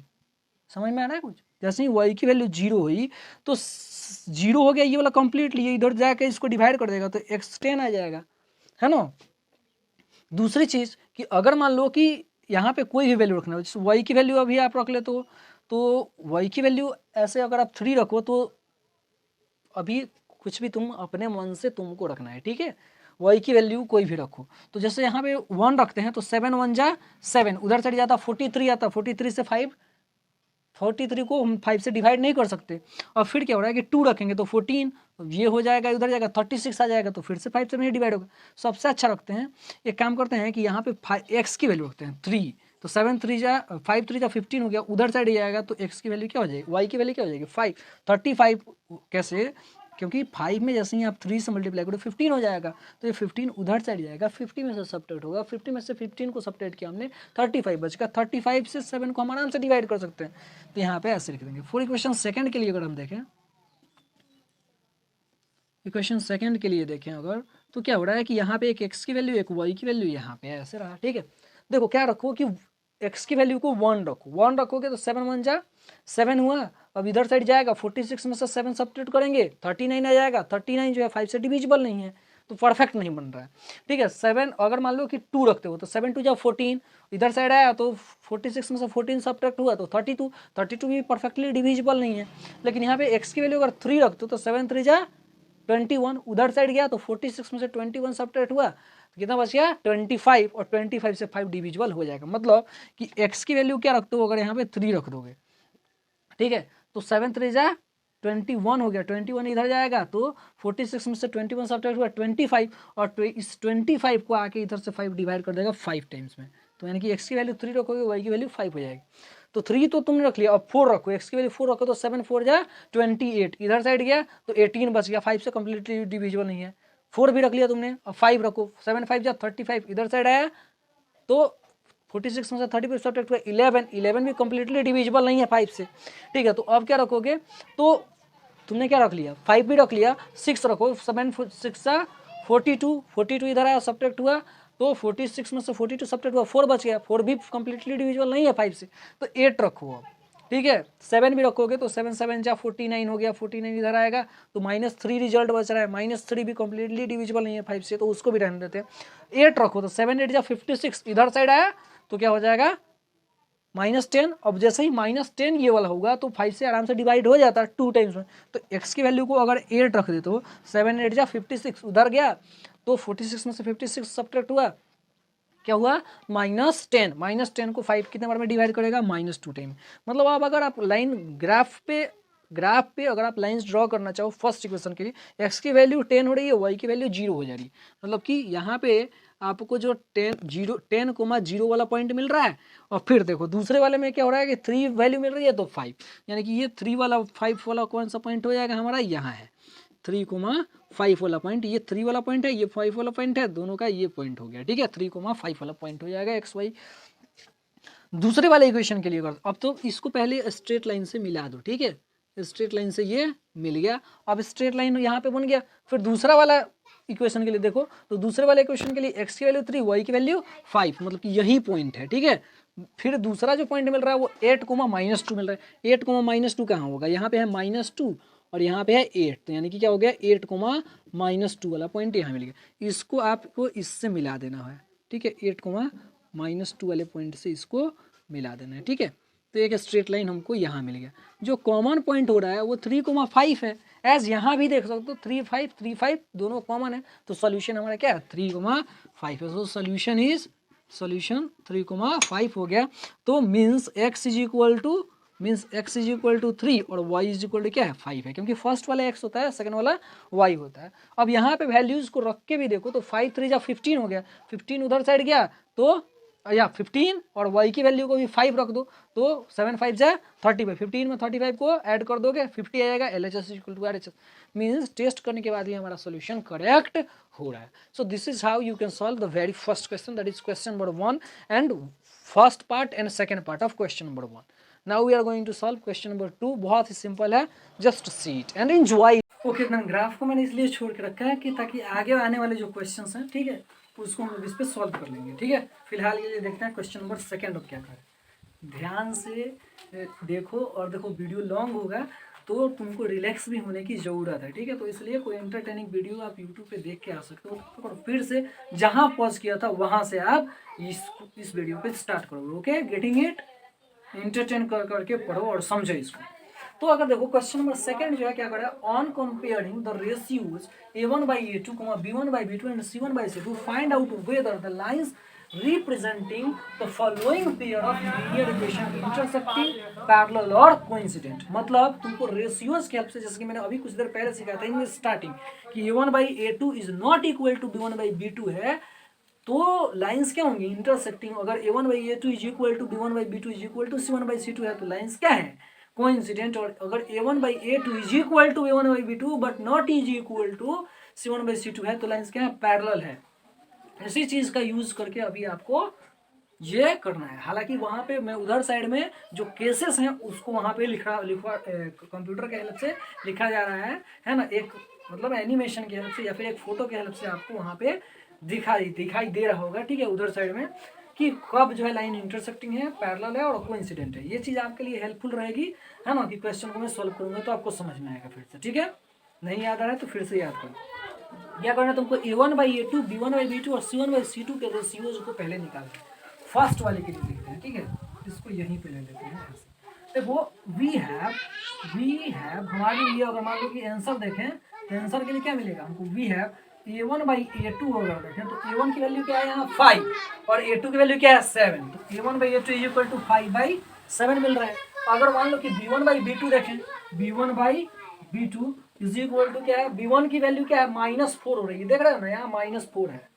समझ में आ रहा है कुछ, जैसे ही y की वैल्यू 0 हुई तो 0 हो गया ये वाला कंप्लीटली, ये इधर जाकर इसको डिवाइड कर देगा तो x 10 आ जाएगा, है ना। दूसरी चीज कि अगर मान लो कि यहाँ पे कोई भी वैल्यू रखना हो, जैसे y की वैल्यू अभी आप रख ले तो y की वैल्यू ऐसे अगर आप 3 रखो तो अभी कुछ भी तुम अपने मन से तुमको रखना है, ठीक है। y की वैल्यू कोई भी रखो। तो जैसे यहाँ पे 1 रखते हैं तो 7 1 जा 7, उधर चढ़ जाता 43 आता, 43 से 43 को हम 5 से डिवाइड नहीं कर सकते। और फिर क्या हो रहा है कि 2 रखेंगे तो 14 ये हो जाएगा, उधर जाएगा 36 आ जाएगा, तो फिर से 5 से नहीं डिवाइड होगा। सबसे अच्छा रखते हैं, एक काम करते हैं कि यहाँ पे x की वैल्यू रखते हैं 3, तो 7 3 जा 5 3 जा 15 हो गया, उधर साइड जाएगा तो x की वैल्यू क्या हो जाएगी, y की वैल्यू क्या हो जाएगी 5, 35। कैसे, क्योंकि 5 में जैसे ही आप 3 से मल्टीप्लाई करो 15 हो जाएगा, तो ये 15 उधर साइड जाएगा, 50 में से सब्ट्रैक्ट होगा, 50 में से 15 को सब्ट्रैक्ट किया हमने 35 बचेगा, 35 से 7 को हम आराम से डिवाइड कर सकते हैं। तो यहाँ पे ऐसे लिख देंगे। फॉर इक्वेशन सेकंड के लिए अगर हम देखें, इक्वेशन सेकंड के लिए देखें अगर, तो क्या हो रहा है कि यहाँ पे एक x की वैल्यू एक y की वैल्यू यहाँ पे ऐसे रहा, ठीक है। देखो क्या रखो कि x की वैल्यू को 1 रखो, 1 रखोगे तो 7 1 जा 7 हुआ। अब इधर साइड जाएगा 46 में से 7 सब्ट्रैक्ट करेंगे 39 आ जाएगा, 39 जो है 5 से डिविजिबल नहीं है तो परफेक्ट नहीं बन रहा है, ठीक है। 7 अगर मान लो कि 2 रखते हो तो 7 2 जा 14, इधर साइड आया तो 46 में से 14 सब्ट्रैक्ट हुआ तो 32 भी परफेक्टली डिविजिबल नहीं है। लेकिन यहाँ पे x की वैल्यू अगर 3 रखते हो तो 7 3 जा 21, उधर साइड गया तो 46 में से 21 सब्ट्रैक्ट हुआ तो कितना बच गया 25, और 25 से 5 डिविजिबल हो जाएगा। मतलब कि x की वैल्यू क्या रखते हो, अगर यहाँ पे 3 रख दोगे, ठीक है, तो 7 3 जा 21 हो गया, 21 इधर जाएगा तो 46 में से 21 सब्ट्रैक्ट हुआ 25, और इस 25 को आके इधर से 5 डिवाइड कर देगा 5 टाइम्स में। तो यानी कि x की वैल्यू 3 रखोगे, y की वैल्यू 5 हो जाएगी। तो 3 तो तुमने रख लिया, अब 4 रखो, x की वैल्यू 4 रखो तो 7 4 जा 28, इधर साइड गया तो 18 बच गया, 5 से कम्प्लीटली डिविजिबल नहीं है। 4 भी रख लिया तुमने, अब 5 रखो, 7 5 जा 35, इधर साइड आया तो 46 में से 30 सब्ट्रैक्ट हुआ 11 भी कम्प्लीटली डिविजिबल नहीं है 5 से, ठीक है। तो अब क्या रखोगे, तो तुमने क्या रख लिया 5 भी रख लिया, 6 रखो, 7 6 सा 42 इधर आया सब्ट्रैक्ट हुआ तो 46 में से 42 सब्ट्रैक्ट हुआ 4 बच गया, 4 भी कम्प्लीटली डिविजिबल नहीं है 5 से, तो 8 रखो अब, ठीक है। 7 भी रखोगे तो 7 7 जा 49 हो गया, 49 इधर आएगा तो -3 रिजल्ट बच रहा है, -3 भी कम्प्लीटली डिविजिबल नहीं है 5 से, तो उसको भी रहने देते हैं। 8 रखो तो 7 8 जा 56, इधर साइड आया तो क्या हो जाएगा -10। अब जैसे ही -10 ये वाला होगा तो 5 से आराम से डिवाइड हो जाता है 2 टाइम्स में। तो x की वैल्यू को अगर 8 रख दे तो 7 8 जा 56, उधर गया तो 46 में से 56 सब्ट्रैक्ट हुआ, क्या हुआ -10 को 5 कितने बार में डिवाइड करेगा -2 टाइम। मतलब अब अगर आप लाइन ग्राफ पे अगर आप लाइंस ड्रॉ करना चाहो फर्स्ट इक्वेशन के लिए, x की वैल्यू 10 हो रही है, y की वैल्यू 0 हो जा रही है, मतलब कि यहाँ पे आपको जो 10,0 वाला पॉइंट मिल रहा है, और फिर देखो दूसरे वाले में क्या हो रहा है कि 3 वैल्यू मिल रही है तो 5, यानी कि ये 3 वाला 5 वाला कौन सा पॉइंट हो जाएगा हमारा, यहाँ है 3,5 वाला पॉइंट, ये 3 वाला पॉइंट है, ये 5 वाला पॉइंट है, दोनों का ये पॉइंट हो गया, ठीक है। 3,5 वाला पॉइंट हो जाएगा XY। दूसरे वाले इक्वेशन के लिए कर दो। अब तो इसको पहले स्ट्रेट लाइन से मिला दो, ठीक है, स्ट्रेट लाइन से ये मिल गया, अब स्ट्रेट लाइन यहाँ पे बन गया। फिर दूसरा वाला इक्वेशन के लिए देखो, तो दूसरे वाले इक्वेशन के लिए x की वैल्यू 3, y की वैल्यू 5, मतलब कि यही पॉइंट है, ठीक है। फिर दूसरा जो पॉइंट मिल रहा है वो 8,-2 मिल रहा है। 8,-2 कहाँ होगा, यहाँ पे है -2 और यहाँ पे है 8, तो यानी कि क्या हो गया 8,-2 वाला पॉइंट यहाँ मिल गया। इसको आपको इससे मिला देना है, ठीक है, 8,-2 वाले पॉइंट से इसको मिला देना है, ठीक है। तो एक स्ट्रेट लाइन हमको यहाँ मिल गया। जो कॉमन पॉइंट हो रहा है वो 3,5 है, एज यहाँ भी देख सकते हो 3,5 3,5 दोनों कॉमन है, तो सोल्यूशन हमारा क्या है 3,5 है। सो सोल्यूशन इज 3,5 हो गया। तो means x is equal to 3 और y इज इक्वल टू क्या है 5 है, क्योंकि फर्स्ट वाला x होता है, सेकंड वाला y होता है। अब यहाँ पे वैल्यूज को रख के भी देखो तो 5 3 जा 15 हो गया, 15 उधर साइड गया तो या 15 और y की वैल्यू को भी 5 रख दो, तो 7 5 जा 35, 15 में 35 को ऐड कर दोगे 50 आएगा। LHS equal to RHS means test करने के बाद ही हमारा सोल्यूशन करेक्ट हो रहा है। So this is how you can solve the very first question, that is question number 1 and first part and second part of question number 1। Now we are going to solve question number 2। बहुत ही simple है, just see it and enjoy. Okay, graph को मैंने इसलिए छोड़ के रखा है कि ताकि आगे आने वाले जो क्वेश्चंस हैं, ठीक है, उसको हम लोग इस पर सॉल्व कर लेंगे, ठीक है। फिलहाल ये देखते हैं क्वेश्चन नंबर 2 अब क्या करें। ध्यान से देखो और देखो, वीडियो लॉन्ग होगा तो तुमको रिलैक्स भी होने की ज़रूरत है, ठीक है। तो इसलिए कोई एंटरटेनिंग वीडियो आप यूट्यूब पे देख के आ सकते हो, और फिर से जहाँ पॉज किया था वहाँ से आप इस वीडियो पे स्टार्ट करोगे। ओके, गेटिंग इट, एंटरटेन करके पढ़ो और समझो इसको। तो अगर देखो क्वेश्चन नंबर 2 जो है क्या कर रहा है, on comparing the ratios a1/a2, b1/b2 and c1/c2 find out whether the lines representing the following pair of linear equation intersecting parallel or coincident। मतलब तुमको रेशियोज के हेल्प से, जैसे कि मैंने अभी कुछ देर पहले सिखाया था इन स्टार्टिंग कि a1/a2 is not equal to b1/b2 है, तो लाइंस क्या होंगी इंटरसेक्टिंग। अगर a1/a2 is equal to b1/b2 is equal to c1/c2 है तो लाइंस क्या है कोइंसिडेंट। और अगर a1/a2 is equal to a1/b2 but not is equal to c1/c2 है तो लाइंस क्या है पैरेलल है। इसी चीज का यूज करके अभी आपको ये करना है। हालांकि वहां पे मैं उधर साइड में जो केसेस हैं उसको वहां पे लिखा कंप्यूटर के हेल्प से लिखा जा रहा है ना, एक मतलब एनिमेशन के हेल्प से या फिर एक फोटो के हेल्प से आपको वहां पे दिखाई दे रहा होगा, ठीक है, उधर साइड में कि कब जो है लाइन इंटरसेक्टिंग है, पैरेलल है और कोइंसिडेंट है। ये चीज आपके लिए हेल्पफुल रहेगी, है ना, कि क्वेश्चन को मैं सॉल्व करूंगा तो आपको समझ में आएगा फिर से, ठीक है। नहीं याद आ रहा है तो फिर से याद करो। क्या करना है तुमको, a1/a2 b1/b2 और c1/c2 के रेशियोज को पहले निकालना है। फर्स्ट वाले के लिए देखते हैं, ठीक है, इसको यहीं पे ले लेते हैं ऐसे। देखो वी हैव हमारे लिए, अगर मान लो कि आंसर देखें तो आंसर के लिए क्या मिलेगा हमको, वी हैव a1/a2 अगर देखें तो a1 की वैल्यू क्या है यहाँ 5 और a2 की वैल्यू क्या है 7, तो a1/a2 इज इक्वल टू 5/7 मिल रहा है। अगर मान लो कि b1/b2 देखें, b1/b2 इज इक्वल टू क्या है, b1 की वैल्यू क्या है -4 हो रही है, देख रहे हो ना यहाँ -4 है,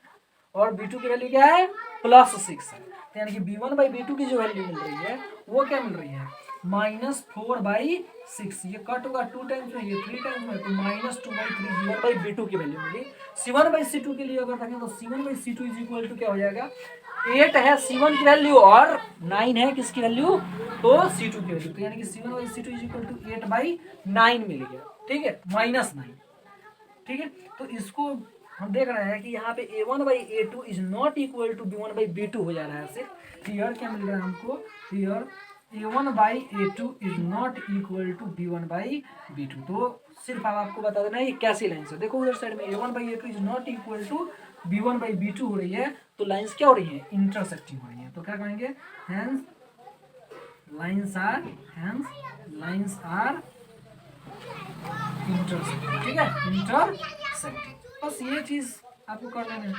और b2 की वैल्यू क्या है +6 है। तो यानी कि b1/b2 की जो वैल्यू मिल रही है वो क्या मिल रही है -4/6। ये कट होगा 2 टाइम्स में, ये 3 टाइम्स में, तो -2/3 b1/b2 की वैल्यू मिली। c1/c2 के लिए अगर देखें तो c1/c2 इज इक्वल टू क्या हो जाएगा, 8 है c1 की वैल्यू और 9 है किसकी वैल्यू, तो c2 की वैल्यू, तो यानी कि c1/c2 इज इक्वल टू 8/9 मिल गया, ठीक है, -9, ठीक है। तो इसको हम देख रहे हैं कि यहाँ पे a1/a2 is not equal to b1/b2 हो जा रहा है सिर्फ। हियर क्या मिल रहा है हमको, here a1/a2 is not equal to b1/b2। तो सिर्फ आपको बता देना है ये कैसी लाइन है। देखो उधर साइड में a1/a2 is not equal to b1/b2 हो रही है, तो लाइंस क्या हो रही है इंटरसेक्टिंग हो रही है। तो क्या कहेंगे, हेंस लाइंस आर इंटरसेक्टिंग, ठीक है, इंटरसेक्टिंग। बस ये चीज आपको कर लेना है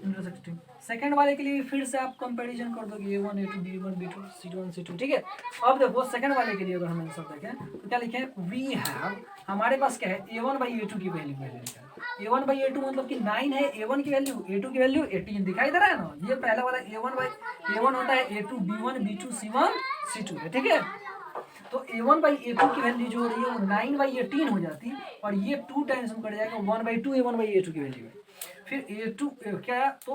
इंटरसेक्टिंग। सेकंड वाले के लिए फिर से आप कंपैरिजन कर दोगे a1 a2 b1 b2 c1 c2, ठीक है। अब देखो सेकंड वाले के लिए अगर हम आंसर देखें तो क्या लिखे, वी हैव, हमारे पास क्या है a1/a2 की वैल्यू पहले लिखा है। a1/a2 मतलब कि 9 है, a1 की वैल्यू, a2 की वैल्यू 18 दिखाई दे रहा है ना, ये पहला वाला a1 होता है a2 b1 b2 c1 c2 है, ठीक है। तो a1/a2 की वैल्यू जो हो रही है वो 9/18 हो जाती, और ये 2 टाइम्स में कट जाएगा 1/2 a1/a2 की वैल्यू है। फिर A2 क्या है, तो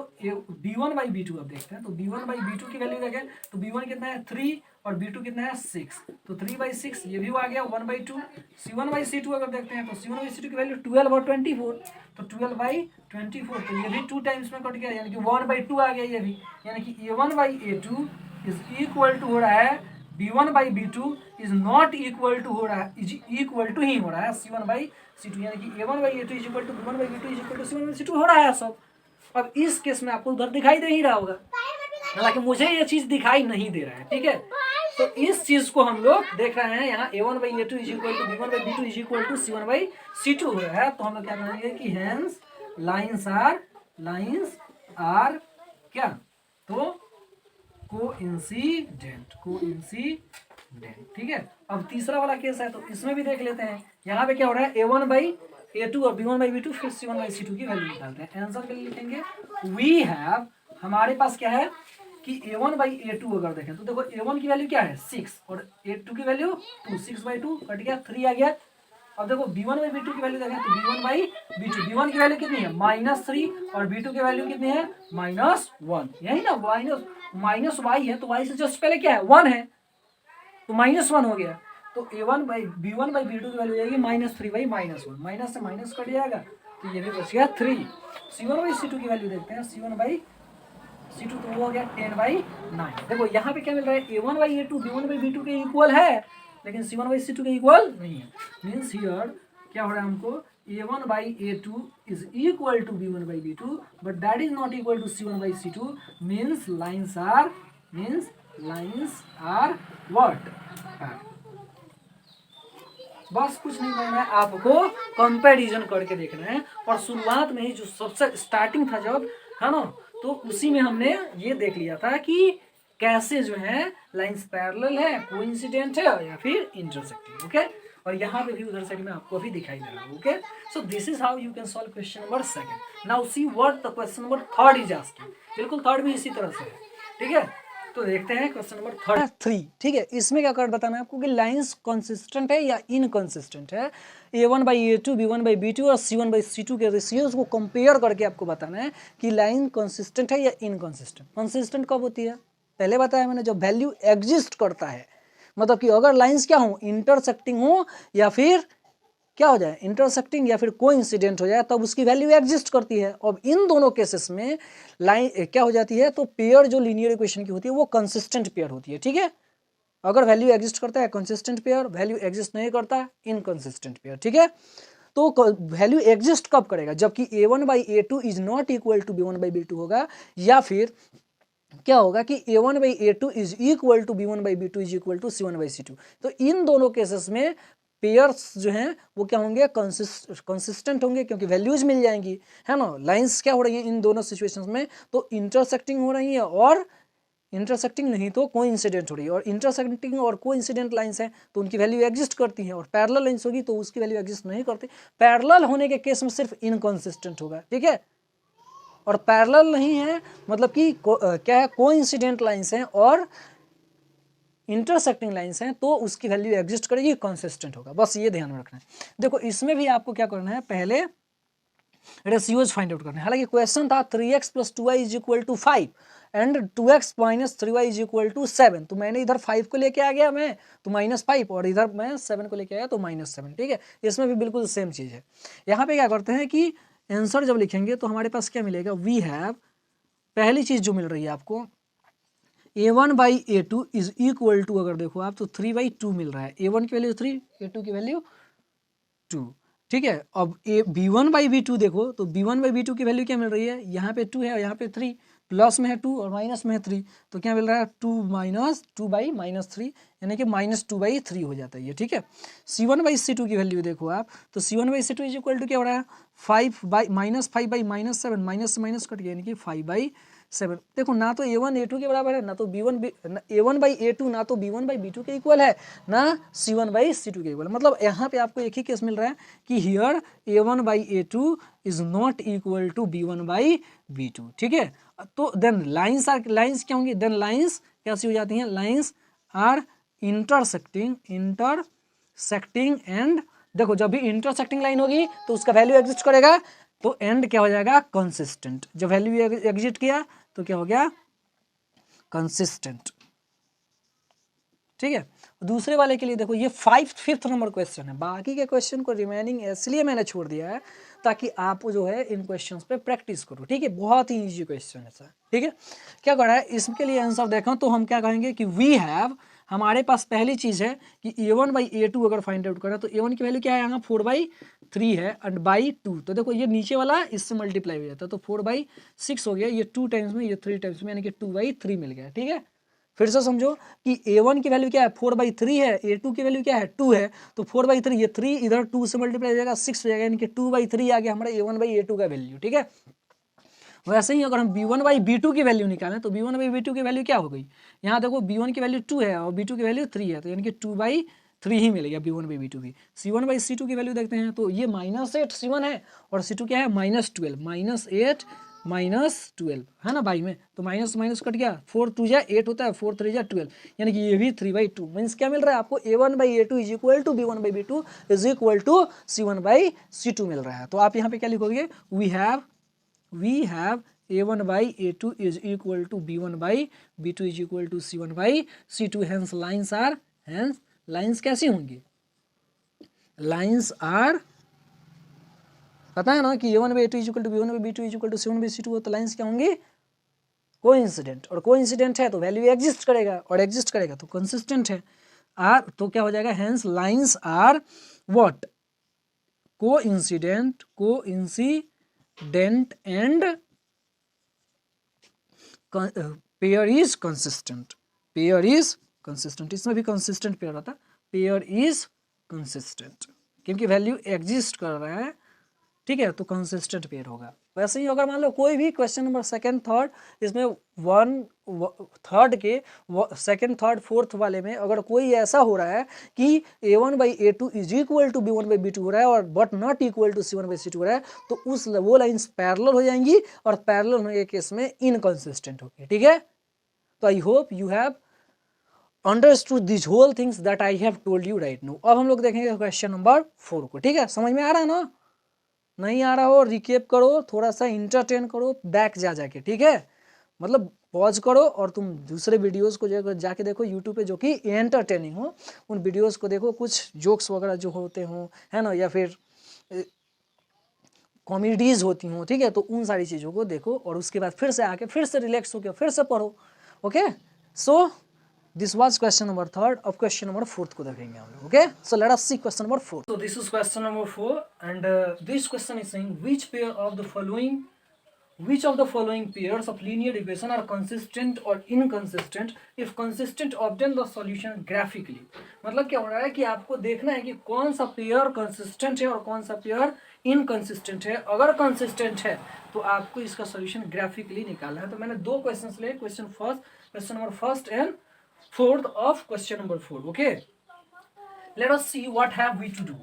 B1/B2 अब देखते हैं। तो B1/B2 की वैल्यू देखें तो B1 कितना है 3 और B2 कितना है 6, तो 3/6 ये भी आ गया 1/2। C1/C2 अगर देखते हैं तो C1/C2 की वैल्यू 12 और 24, तो 12/24, तो ये भी 2 टाइम्स में कट गया, यानी कि 1/2 आ गया ये भी, यानी कि A1/A2 इज इक्वल टू हो रहा है B1/B2 is not equal to हो रहा है, इज इक्वल टू ही हो रहा है C1/C2, यानी कि A1/A2 is equal to B1/B2 is equal to C1/C2 हो रहा है सब। अब इस केस में आपको उधर दिखाई दे ही रहा होगा, हालांकि मुझे ये चीज दिखाई नहीं दे रहा है, ठीक है। तो इस चीज को हम लोग देख रहे हैं यहाँ A1/A2 is equal to B1/B2 is equal to C1/C2 हो रहा है, तो हम लोग क्या करेंगे कि हेंस लाइंस आर क्या, तो कोइंसिडेंट, ठीक है। अब तीसरा वाला केस है, तो इसमें भी देख लेते हैं। यहाँ पे क्या हो रहा है A1/A2 और B1/B2 फिर C1/C2 की वैल्यू निकालते हैं। आंसर के लिए लिखेंगे वी हैव, हमारे पास क्या है कि A1/A2 अगर देखें तो देखो A1 की वैल्यू क्या है 6 और A2 की वैल्यू 2, 6/2 कट गया 3 आ गया। अब देखो B1/B2 की वैल्यू देखें तो B1/B2, B1 की वैल्यू कितनी है -3 और B2 की वैल्यू कितनी है -1, यही ना, माइनस वाई है तो वाई से जस्ट पहले क्या है 1 है, तो -1 हो गया। तो B1/B2 की वैल्यू जाएगी -3/-1, माइनस से माइनस कट जाएगा, तो ये भी बच गया 3। C1/C2 की वैल्यू देखते हैं, C1/C2 तो वो हो गया 10/9। देखो यहाँ पे क्या मिल रहा है A1/A2 B1/B2 के इक्वल है, लेकिन C1/C2 के इक्वल नहीं है। मीन्स हियर क्या हो रहा है हमको A1/A2 is equal to B1/B2 but that is not equal to C1/C2, means lines are what, बस कुछ नहीं करना है, आपको कंपैरिजन करके देखना है। और शुरुआत में ही जो सबसे स्टार्टिंग था जब, है ना, तो उसी में हमने ये देख लिया था कि कैसे जो है लाइंस पैरेलल है, कोइंसिडेंट है या फिर इंटरसेक्टिंग, ओके। और यहाँ पे भी उधर साइड में आपको भी दिखाई दे रहा है, okay. So this is how you can solve question number 2। Now see what the question number 3 is asking, बिल्कुल थर्ड भी इसी तरह से है, ठीक है। तो देखते हैं क्वेश्चन नंबर 3, ठीक है। इसमें क्या कर बताना है आपको कि लाइंस कंसिस्टेंट है या इनकंसिस्टेंट है। A1/A2 B1/B2 और C1/C2 के रेशियोज को कंपेयर करके आपको बताना है कि लाइन कंसिस्टेंट है या इनकंसिस्टेंट। कंसिस्टेंट कब होती है, पहले बताया मैंने, जब वैल्यू एग्जिस्ट करता है, मतलब कि अगर लाइंस क्या हो, इंटरसेक्टिंग हो या फिर क्या हो जाए, इंटरसेक्टिंग या फिर कोइंसिडेंट हो जाए, तब उसकी वैल्यू एग्जिस्ट करती है। अब इन दोनों केसेस में लाइन क्या हो जाती है, तो पेयर जो लीनियर इक्वेशन की होती है वो कंसिस्टेंट पेयर होती है, ठीक है। अगर वैल्यू एग्जिस्ट करता है कंसिस्टेंट पेयर, वैल्यू एग्जिस्ट नहीं करता इनकंसिस्टेंट पेयर, ठीक है। तो वैल्यू एग्जिस्ट कब करेगा, जबकि A1/A2 is not equal to B1/B2 होगा, या फिर क्या होगा कि A1/A2 is equal to B1/B2 is equal to C1/C2। तो इन दोनों केसेस में पेयर्स जो हैं वो क्या होंगे, कंसिस्टेंट होंगे, क्योंकि वैल्यूज मिल जाएंगी, है ना। लाइंस क्या हो रही हैं इन दोनों सिचुएशंस में, तो इंटरसेक्टिंग हो रही है और इंटरसेक्टिंग नहीं तो कोइंसिडेंट हो रही है। और इंटरसेक्टिंग और कोइंसिडेंट लाइंस हैं तो उनकी वैल्यू एग्जिस्ट करती है, और पैरेलल लाइंस होगी तो उसकी वैल्यू एग्जिस्ट नहीं करती। पैरेलल होने के केस में सिर्फ इनकंसिस्टेंट होगा, ठीक है। और पैरेलल नहीं है मतलब कि क्या है, कोइंसिडेंट लाइंस हैं और इंटरसेक्टिंग लाइंस हैं तो उसकी वैल्यू एग्जिस्ट करेगी, कंसिस्टेंट होगा, बस ये ध्यान में रखना है। देखो इसमें भी आपको क्या करना है, पहले रेशियोज फाइंड आउट करना है। हालांकि क्वेश्चन था 3x + 2y is equal to 5 and 2x - 3y is equal to 7, तो मैंने इधर 5 को लेके आ गया मैं तो -5, और इधर मैं 7 को लेके आया तो -7, ठीक है। इसमें भी बिल्कुल सेम चीज़ है। यहाँ पे क्या करते हैं कि आंसर जब लिखेंगे तो हमारे पास क्या मिलेगा, वी हैव, पहली चीज़ जो मिल रही है आपको A1/A2 इज इक्वल टू, अगर देखो आप तो 3/2 मिल रहा है। A1 की वैल्यू 3, A2 की वैल्यू 2, ठीक है। अब B1/B2 देखो तो B1/B2 की वैल्यू क्या मिल रही है, यहाँ पे 2 है और यहाँ पे 3, प्लस में है 2 और माइनस में है 3, तो क्या मिल रहा है 2 - 2/-3, यानी कि -2/3 हो जाता है ये, ठीक है। C1/C2 की वैल्यू देखो आप तो C1/C2 इज इक्वल टू क्या हो रहा है, 5/-5/-7, माइनस से माइनस कट गया, यानी कि 5/7। देखो ना तो A1/A2 के बराबर है, ना तो A1/A2 ना तो B1/B2 के इक्वल है, ना C1/C2 के इक्वल। मतलब यहाँ पे आपको एक ही केस मिल रहा है कि here A1/A2 is not equal to B1/B2, ठीक है। तो देन लाइंस क्या होंगी, देन लाइंस कैसी हो जाती हैं, लाइंस आर इंटरसेक्टिंग एंड देखो जब भी इंटरसेक्टिंग लाइन होगी तो उसका वैल्यू एग्जिस्ट करेगा, तो एंड क्या हो जाएगा, कंसिस्टेंट। जब वैल्यू एग्जिट किया तो क्या हो गया, कंसिस्टेंट। ठीक है, दूसरे वाले के लिए देखो, ये फिफ्थ नंबर क्वेश्चन है। बाकी के क्वेश्चन को रिमेनिंग इसलिए मैंने छोड़ दिया है ताकि आप जो है इन क्वेश्चंस पे प्रैक्टिस करो। ठीक है, बहुत ही इजी क्वेश्चन है सर। ठीक है, क्या कर रहा है, इसके लिए आंसर देखो तो हम क्या कहेंगे कि वी हैव, हमारे पास पहली चीज है कि a1/a2 अगर फाइंड आउट करें तो a1 की वैल्यू क्या है, यहाँ 4/3 है एंड बाई 2। तो देखो ये नीचे वाला इससे मल्टीप्लाई हो जाता है, तो 4/6 हो गया, ये 2 टाइम्स में, ये 3 टाइम्स में, यानी कि 2/3 मिल गया। ठीक है, फिर से समझो कि a1 की वैल्यू क्या है, 4/3 है, a2 की वैल्यू क्या है, 2 है, तो 4/3, ये 3 इधर 2 से मल्टीप्लाई हो जाएगा, 6 हो जाएगा, यानी कि 2/3 आ गया हमारा a1/a2 का वैल्यू। ठीक है, वैसे ही अगर हम b1/b2 की वैल्यू निकालें तो b1/b2 की वैल्यू क्या हो गई, यहाँ देखो b1 की वैल्यू 2 है और b2 की वैल्यू 3 है, तो यानी कि 2/3 ही मिलेगा b1/b2 की। c1/c2 की वैल्यू देखते हैं तो ये -8 c1 है और c2 क्या है, -12, -8 -12 है ना बाई में, तो माइनस माइनस कट गया, 4 2 जा 8 होता है, 4 3 जा 12, यानी कि ये भी 3/2 मीन्स क्या मिल रहा है आपको, a1/a2 is equal to b1/b2 is equal to c1/c2 मिल रहा है। तो आप यहाँ पे क्या लिखोगे, we have a1/a2 is equal to b1/b2 is equal to c1/c2, hence lines कैसी होंगी, लाइन्स आर, पता है ना कि a1/a2 is equal to b1/b2 is equal to c1/c2, तो लाइन्स क्या होंगी, कोइंसिडेंट, और कोइंसिडेंट है तो वैल्यू एग्जिस्ट करेगा, और एग्जिस्ट करेगा तो कंसिस्टेंट है। आर तो क्या हो जाएगा, hence lines are what, coincident and pair is consistent, इसमें भी कंसिस्टेंट पेयर आता है, पेयर इज कंसिस्टेंट क्योंकि वैल्यू एग्जिस्ट कर रहा है। ठीक है, तो कंसिस्टेंट पेयर होगा। वैसे ही अगर मान लो कोई भी क्वेश्चन नंबर सेकंड थर्ड, इसमें थर्ड के सेकंड थर्ड फोर्थ वाले में अगर कोई ऐसा हो रहा है कि a1/a2 is equal to b1/b2 हो रहा है और but not equal to c1/c2 हो रहा है, तो वो लाइन्स पैरेलल हो जाएंगी और पैरेलल होने के केस में इनकंसिस्टेंट होगी। ठीक है, तो I hope you have understood this whole things that I have told you right now. अब हम लोग देखेंगे क्वेश्चन नंबर 4 को। ठीक है, समझ में आ रहा है ना, नहीं आ रहा हो रिकेप करो, थोड़ा सा इंटरटेन करो बैक जाके। ठीक है, मतलब पॉज करो और तुम दूसरे वीडियोस को जाके देखो यूट्यूब पे जो कि एंटरटेनिंग हो, उन वीडियोस को देखो, कुछ जोक्स वगैरह जो होते हों, है ना, या फिर कॉमेडीज होती हों। ठीक है, तो उन सारी चीज़ों को देखो और उसके बाद फिर से आके फिर से रिलैक्स होकर फिर से पढ़ो। Okay, so this was question number 3rd। अब क्वेश्चन नंबर 4th को देखेंगे हम लोग। Okay, so let us see question number 4। So this is question number 4 and this question is saying which of the following pairs of linear equation are consistent or inconsistent, if consistent obtain the solution graphically। मतलब क्या हो रहा है कि आपको देखना है कि कौन सा पेयर कंसिस्टेंट है और कौन सा पेयर इनकंसिस्टेंट है। अगर कंसिस्टेंट है तो आपको इसका सॉल्यूशन ग्राफिकली निकालना है। तो मैंने दो क्वेश्चंस लिए, question number first and 4th of question number 4। Okay, let us see what have we to do.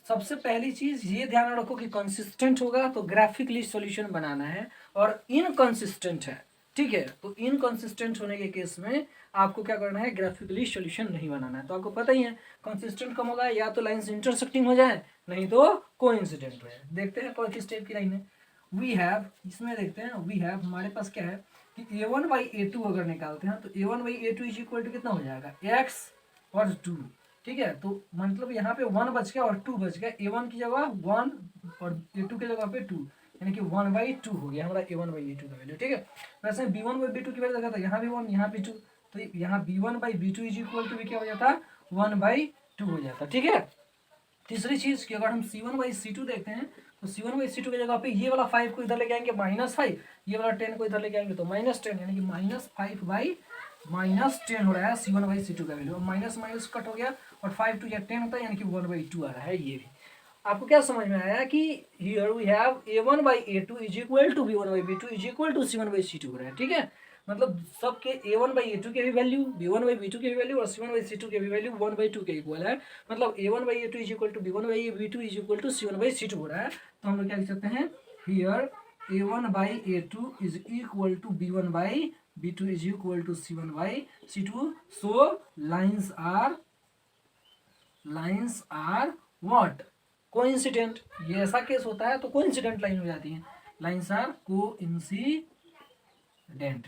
सबसे पहली चीज ये ध्यान रखो कि कंसिस्टेंट होगा तो ग्राफिकली सॉल्यूशन बनाना है, और इनकंसिस्टेंट है, ठीक है, तो इनकंसिस्टेंट होने के केस में आपको क्या करना है, ग्राफिकली सॉल्यूशन नहीं बनाना है। तो आपको पता ही है कंसिस्टेंट कम होगा या तो लाइंस इंटरसेक्टिंग हो जाए, नहीं तो कोइंसिडेंट हो जाए। देखते हैं कौन किस टाइप की लाइन है। वी हैव, इसमें देखते हैं, वी हैव हमारे पास क्या है कि a1/a2 अगर निकालते हैं तो a1/a2 इज इक्वल टू कितना हो जाएगा, x और 2। ठीक है, तो मतलब यहाँ पे 1 बच गया और 2 बच गया, a1 की जगह 1 और a2 की जगह पे 2, यानी कि 1/2 हो गया हमारा a1/a2 का वैल्यू। ठीक है, वैसे b1/b2 की वैल्यू देखा था, यहाँ भी 1 यहाँ भी 2, तो यहाँ b1/b2 इज इक्वल टू भी क्या हो जाता, 1/2 हो जाता। ठीक है, तीसरी चीज कि अगर हम c1/c2 देखते हैं तो c1/c2 की जगह पे ये वाला 5 को इधर लेके आएंगे -5, ये वाला 10 को इधर लेके आएंगे तो -10, यानी कि -5/-10 हो रहा है c1/c2 का वैल्यू। माइनस माइनस कट हो गया और 5 2 या 10 होता है, यानी कि 1/2 आ रहा है। ये भी आपको क्या समझ में आया कि here we have a1/a2 is equal to b1/b2 is equal to c1/c2 हो रहा है। ठीक है, मतलब सबके a1/a2 के भी वैल्यू, b1/b2 के भी वैल्यू और c1/c2 के भी वैल्यू 1/2 के इक्वल है। मतलब a1/a2 is equal to b1/b2 is equal to c1/c2 हो रहा है। तो हम लोग क्या लिख सकते हैं, here a1/a2 is equal to b1/b2 is equal to c1/c2। So lines are what, coincident, ये ऐसा केस होता है तो कोइंसिडेंट लाइन हो जाती है, लाइन्स आर कोइंसिडेंट,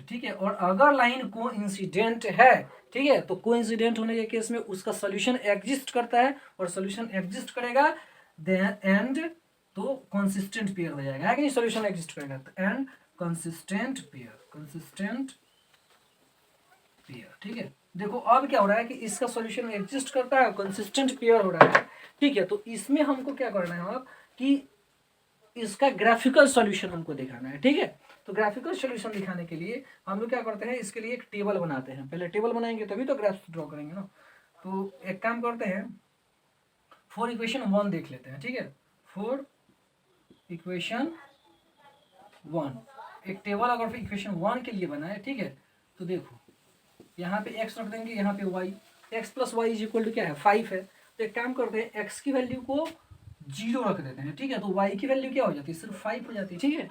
ठीक है। और अगर लाइन कोइंसिडेंट है, ठीक है, तो कोइंसिडेंट होने के केस में उसका सोल्यूशन एग्जिस्ट करता है, और सोल्यूशन एग्जिस्ट करेगा देन एंड तो कंसिस्टेंट पेयर हो जाएगा, है कि नहीं, सोल्यूशन एग्जिस्ट करेगा तो एंड कंसिस्टेंट पेयर, ठीक है। देखो अब क्या हो रहा है कि इसका सॉल्यूशन एग्जिस्ट करता है, कंसिस्टेंट पेयर हो रहा है, ठीक है। तो इसमें हमको क्या करना है अब कि इसका ग्राफिकल सॉल्यूशन हमको दिखाना है, ठीक है। तो ग्राफिकल सॉल्यूशन दिखाने के लिए हम लोग क्या करते हैं, इसके लिए एक टेबल बनाते हैं। पहले टेबल बनाएंगे तभी तो ग्राफ ड्रॉ करेंगे ना। तो एक काम करते हैं, फॉर इक्वेशन 1 देख लेते हैं, ठीक है। फॉर इक्वेशन 1 एक टेबल अगर इक्वेशन 1 के लिए बनाए, ठीक है, तो देखो यहाँ पे x रख देंगे, यहाँ पे y, x plus y is equal to क्या है 5 है। तो एक काम करते हैं, x की वैल्यू को 0 रख देते हैं, ठीक है। तो y की वैल्यू क्या हो जाती है, सिर्फ 5 हो जाती है, ठीक है।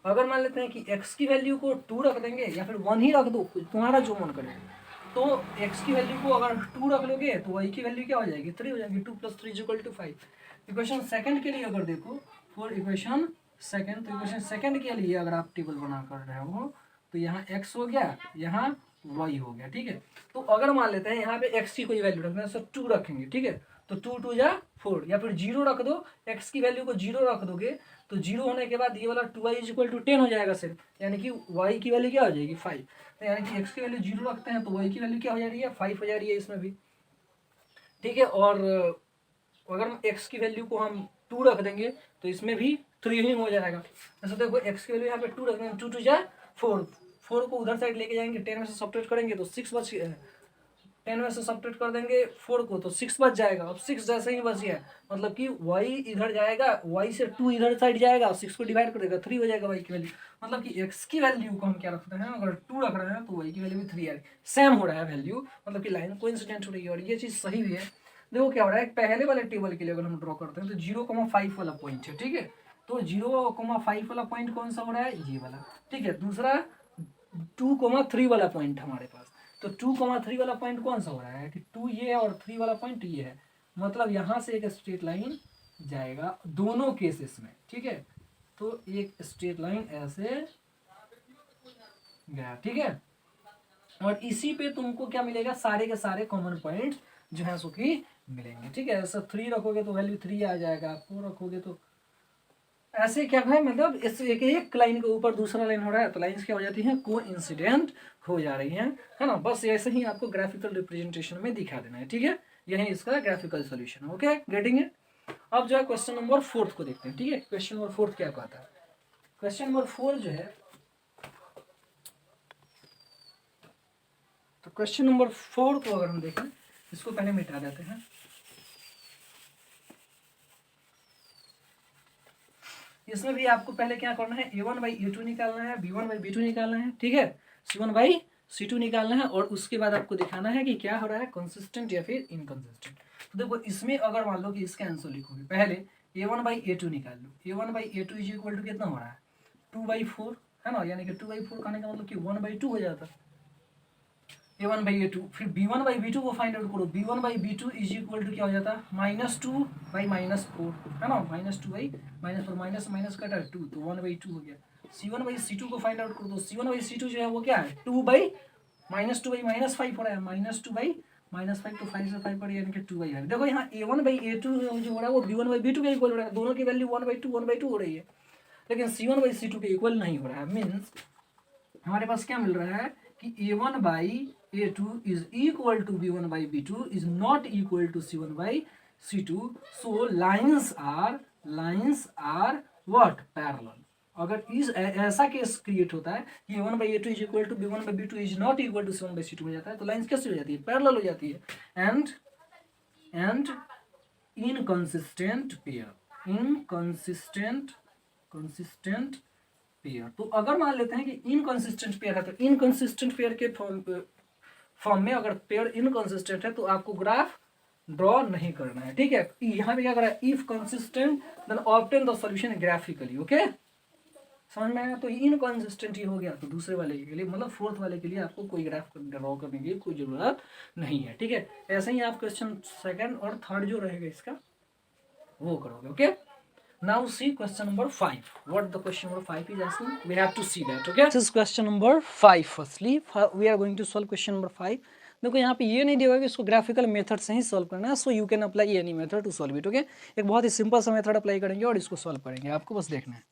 अगर मान लेते हैं कि x की वैल्यू को 2 रख देंगे या फिर 1 ही रख दो, तुम्हारा जो मन करे, तो x की वैल्यू को अगर 2 रख लोगे तो y की वैल्यू क्या हो जाएगी 3 हो जाएगी, 2 + 3 = 5। इक्वेशन सेकंड के लिए अगर देखो, फॉर इक्वेशन सेकंड, तो इक्वेशन सेकंड के लिए अगर आप टेबल बना कर रहे हो तो यहाँ x हो गया, यहाँ y हो गया, ठीक है। तो अगर मान लेते हैं यहाँ पे x की कोई वैल्यू रखना है, तो 2 रखेंगे, ठीक है। तो 2 2 या 4, या फिर 0 रख दो, x की वैल्यू को 0 रख दोगे तो 0 होने के बाद ये वाला 2y = 10 हो जाएगा सिर्फ, यानी कि y की वैल्यू क्या हो जाएगी 5। तो यानी कि x की वैल्यू 0 रखते हैं तो y की वैल्यू क्या हो जा रही है 5 हो जा रही है इसमें भी, ठीक है। और अगर x की वैल्यू को हम 2 रख देंगे तो इसमें भी 3 ही हो जाएगा। ऐसे देखो x की वैल्यू यहाँ पे 2 रख देंगे, 2 2 या 4 को उधर साइड लेके जाएंगे, 10 में से सब्ट्रैक्ट करेंगे तो 6 बच, 10 में से सब्ट्रैक्ट कर देंगे 4 को तो 6 बच जाएगा। अब 6 जैसे ही बच गया मतलब कि y इधर जाएगा, y से 2 इधर साइड जाएगा, 6 को डिवाइड कर देगा 3 हो जाएगा y की वैल्यू। मतलब कि x की वैल्यू को हम क्या रखते हैं, अगर 2 रख रहे हैं तो y की वैल्यू भी 3 आ रही, सेम हो रहा है वैल्यू, मतलब कि लाइन कोइंसिडेंट हो रही है, और ये चीज़ सही भी है। देखो क्या हो रहा है, पहले वाले टेबल के लिए अगर हम ड्रॉ करते हैं तो 0,5 वाला पॉइंट है, ठीक है। तो 0,5 वाला पॉइंट कौन सा हो रहा है, ये वाला, ठीक है। दूसरा 2,3 वाला पॉइंट हमारे पास, तो 2,3 वाला पॉइंट कौन सा हो रहा है कि 2 ये है और 3 वाला पॉइंट ये है, मतलब यहाँ से एक स्ट्रेट लाइन जाएगा दोनों केसेस में, ठीक है। तो एक स्ट्रेट लाइन ऐसे गया, ठीक है। और इसी पे तुमको क्या मिलेगा, सारे के सारे कॉमन पॉइंट जो है सो कि मिलेंगे, ठीक है। ऐसा 3 रखोगे तो वैल्यू 3 आ जाएगा, 4 रखोगे तो ऐसे क्या है, मतलब इस एक लाइन के ऊपर दूसरा लाइन हो रहा है तो लाइंस क्या हो जाती हैं कोइंसिडेंट हो जा रही हैं, है ना। बस ऐसे ही आपको ग्राफिकल रिप्रेजेंटेशन में दिखा देना है, ठीक है। यही इसका ग्राफिकल सॉल्यूशन है, ओके, गेटिंग इट। अब जो है क्वेश्चन नंबर 4 को देखते हैं, ठीक है। क्वेश्चन नंबर 4 क्या कहता है, क्वेश्चन नंबर 4 जो है, तो क्वेश्चन नंबर 4 को अगर हम देखें, इसको पहले मिटा देते हैं। इसमें भी आपको पहले क्या करना है, a1/a2 निकालना है, b1/b2 निकालना है, ठीक है, c1/c2 निकालना है, और उसके बाद आपको दिखाना है कि क्या हो रहा है, कंसिस्टेंट या फिर इनकंसिस्टेंट। तो देखो इसमें अगर मान लो कि इसका आंसर लिखोगे, पहले a1/a2 निकाल लो, a1/a2 इज इक्वल टू कितना हो रहा है 2/4, है ना, यानी कि 2/4 कहने का मतलब कि 1/2 हो जाता है a1/a2। फिर b1/b2 को फाइंड आउट करो, b1/b2 इज इक्वल टू क्या हो जाता है -2/-4, है ना, -2/-4, माइनस माइनस कटा 2 तो 1/2 हो गया। c1/c2 को फाइंड आउट करो, तो c1/c2 जो है वो क्या है 2/-2/-5 हो रहा है, -2/-5 तो 5 से 5 पर यानी कि 2/5। देखो यहाँ a1/a2 जो हो रहा है वो b1/b2 के इक्वल हो रहा है, दोनों की वैल्यू 1/2 हो रही है, लेकिन c1/c2 के इक्वल नहीं हो रहा है। मीन्स हमारे पास क्या मिल रहा है कि a1/a2 is equal to b1/b2 is not equal to c1/c2, so lines are what parallel। अगर इस ऐसा केस क्रिएट होता है कि a1/a2 is equal to b1/b2 is not equal to c1/c2 हो जाता है, तो लाइंस कैसे हो जाती है, पैरेलल हो जाती है। And inconsistent pair, consistent pair. तो अगर मान लेते हैं कि इनकंसिस्टेंट पेयर है, तो इनकंसिस्टेंट पेयर के फॉर्म में अगर पेयर इनकंसिस्टेंट है तो आपको ग्राफ ड्रॉ नहीं करना है, ठीक है। यहाँ पे क्या कर रहा है, if consistent then obtain the solution graphically, okay, समझ में आया। तो इनकंसिस्टेंट ही हो गया, तो दूसरे वाले के लिए मतलब 4th वाले के लिए आपको कोई ग्राफ ड्रॉ करने की कोई जरूरत नहीं है, ठीक है। ऐसे ही आप क्वेश्चन 2nd और 3rd जो रहेगा इसका वो करोगे। Okay, now see question number 5. What the question number 5 is asking, we have to see that. Okay, this is question number 5. Firstly we are going to solve question number 5. देखो यहाँ पे ये नहीं दिया कि इसको ग्राफिकल मेथड से ही solve करना है, so you can apply any method to solve it. Okay, एक बहुत ही सिंपल सा मेथड अप्लाई करेंगे और इसको सॉल्व करेंगे, आपको बस देखना है।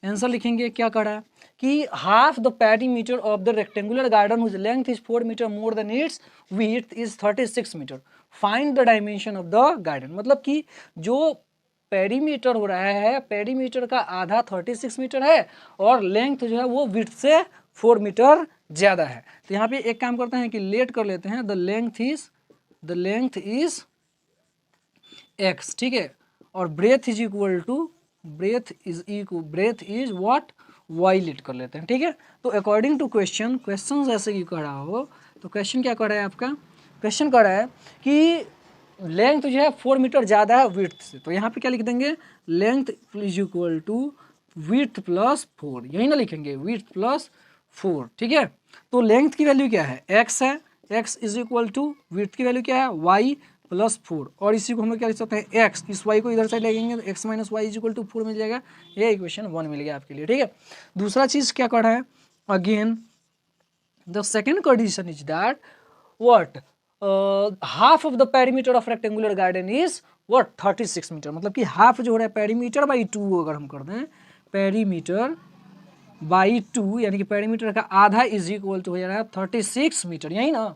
आंसर लिखेंगे, क्या करा है कि half the perimeter of the rectangular garden whose length is 4 metre more than its width is 36 metre, find the dimension of the garden. मतलब कि जो पेरीमीटर हो रहा है, पेरीमीटर का आधा 36 मीटर है और लेंथ जो है वो विड्थ से 4 मीटर ज़्यादा है। तो यहाँ पे एक काम करते हैं कि लेट कर लेते हैं, द लेंथ इज x, ठीक है, और breadth is equal to breadth is what y let कर लेते हैं, ठीक है। तो अकॉर्डिंग टू क्वेश्चन जैसे कि कह रहा हो, तो क्वेश्चन क्या कर रहा है आपका, क्वेश्चन कर रहा है कि लेंथ जो है 4 मीटर ज़्यादा है विड्थ से, तो यहाँ पे क्या लिख देंगे, length is equal to width plus 4, यही ना लिखेंगे, विड्थ प्लस 4, ठीक है। तो लेंथ की वैल्यू क्या है, x है, x is equal to width की वैल्यू क्या है, y प्लस 4, और इसी को हम लोग क्या लिख सकते हैं, x, इस y को इधर साइड लगेंगे तो x minus y is equal to 4 मिल जाएगा। ये इक्वेशन 1 मिल गया आपके लिए, ठीक है। दूसरा चीज़ क्या कर रहा है, again the second condition is that what half of the perimeter of rectangular garden is what 36 metre, मतलब कि हाफ जो हो रहा है पेरीमीटर बाई 2 अगर हम कर दें, पेरीमीटर बाई 2 यानी कि पेरीमीटर का आधा इज इक्वल टू हो जा रहा है 36 मीटर, यही ना,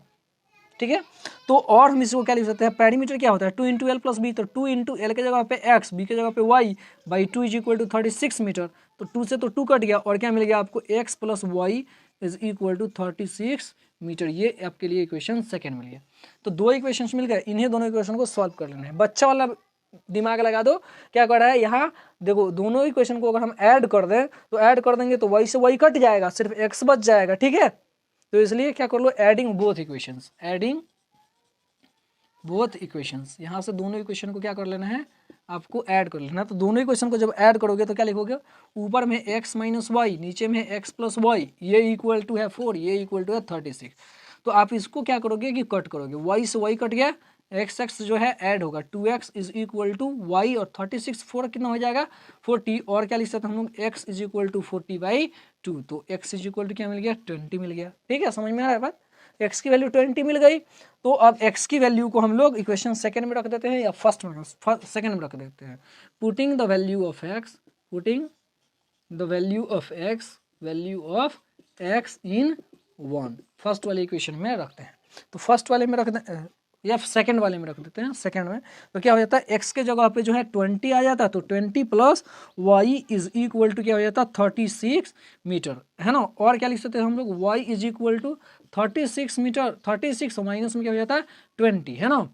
ठीक है। तो और हम इसको क्या लिख सकते हैं, पेरीमीटर क्या होता है 2 इंटू एल प्लस बी, तो 2 इंटू एल के जगह पे एक्स, बी के जगह पे y, by 2 is equal to 36 metre, तो 2 से तो 2 कट गया और क्या मिल गया आपको, x plus y is equal to 36 metre. ये आपके लिए इक्वेशन सेकेंड मिल गया। तो 2 इक्वेशन मिल गए, इन्हें दोनों इक्वेशन को सॉल्व कर लेना है। बच्चा वाला दिमाग लगा दो, क्या कर रहा है यहाँ देखो, दोनों इक्वेशन को अगर हम ऐड कर दें तो ऐड कर देंगे तो वाई से वाई कट जाएगा, सिर्फ एक्स बच जाएगा, ठीक है। तो इसलिए क्या कर लो, adding both equations, adding both equations, यहाँ से दोनों इक्वेशन को क्या कर लेना है, आपको ऐड कर लेना। तो दोनों इक्वेशन को जब ऐड करोगे तो क्या लिखोगे, ऊपर में x माइनस वाई, नीचे में x प्लस वाई, ये इक्वल टू है 4, ये इक्वल टू है 36। तो आप इसको क्या करोगे कि कट करोगे, y से y कट गया, x जो है ऐड होगा, 2x is equal to Y और 36, 4 कितना हो जाएगा 40, और क्या लिख सकते हैं हम लोग, x इज इक्वल टू 40/2, तो x इज इक्वल टू क्या मिल गया, 20 मिल गया, ठीक है। समझ में आ रहा है बात, x की वैल्यू 20 मिल गई। तो अब x की वैल्यू को हम लोग इक्वेशन सेकंड में रख देते हैं या फर्स्ट में, सेकंड में रख देते हैं। Putting the value of x, putting the value of x in 1, first वाले इक्वेशन में रखते हैं। तो फर्स्ट वाले में रख दें या सेकंड वाले में रख देते हैं, सेकंड में तो क्या हो जाता है, x के जगह पे जो है 20 आ जाता है, तो 20 plus y is equal to क्या हो जाता है 36 मीटर, है ना। और क्या लिख सकते हैं हम लोग, y is equal to 36 metre, 36 minus में क्या हो जाता है 20, है ना।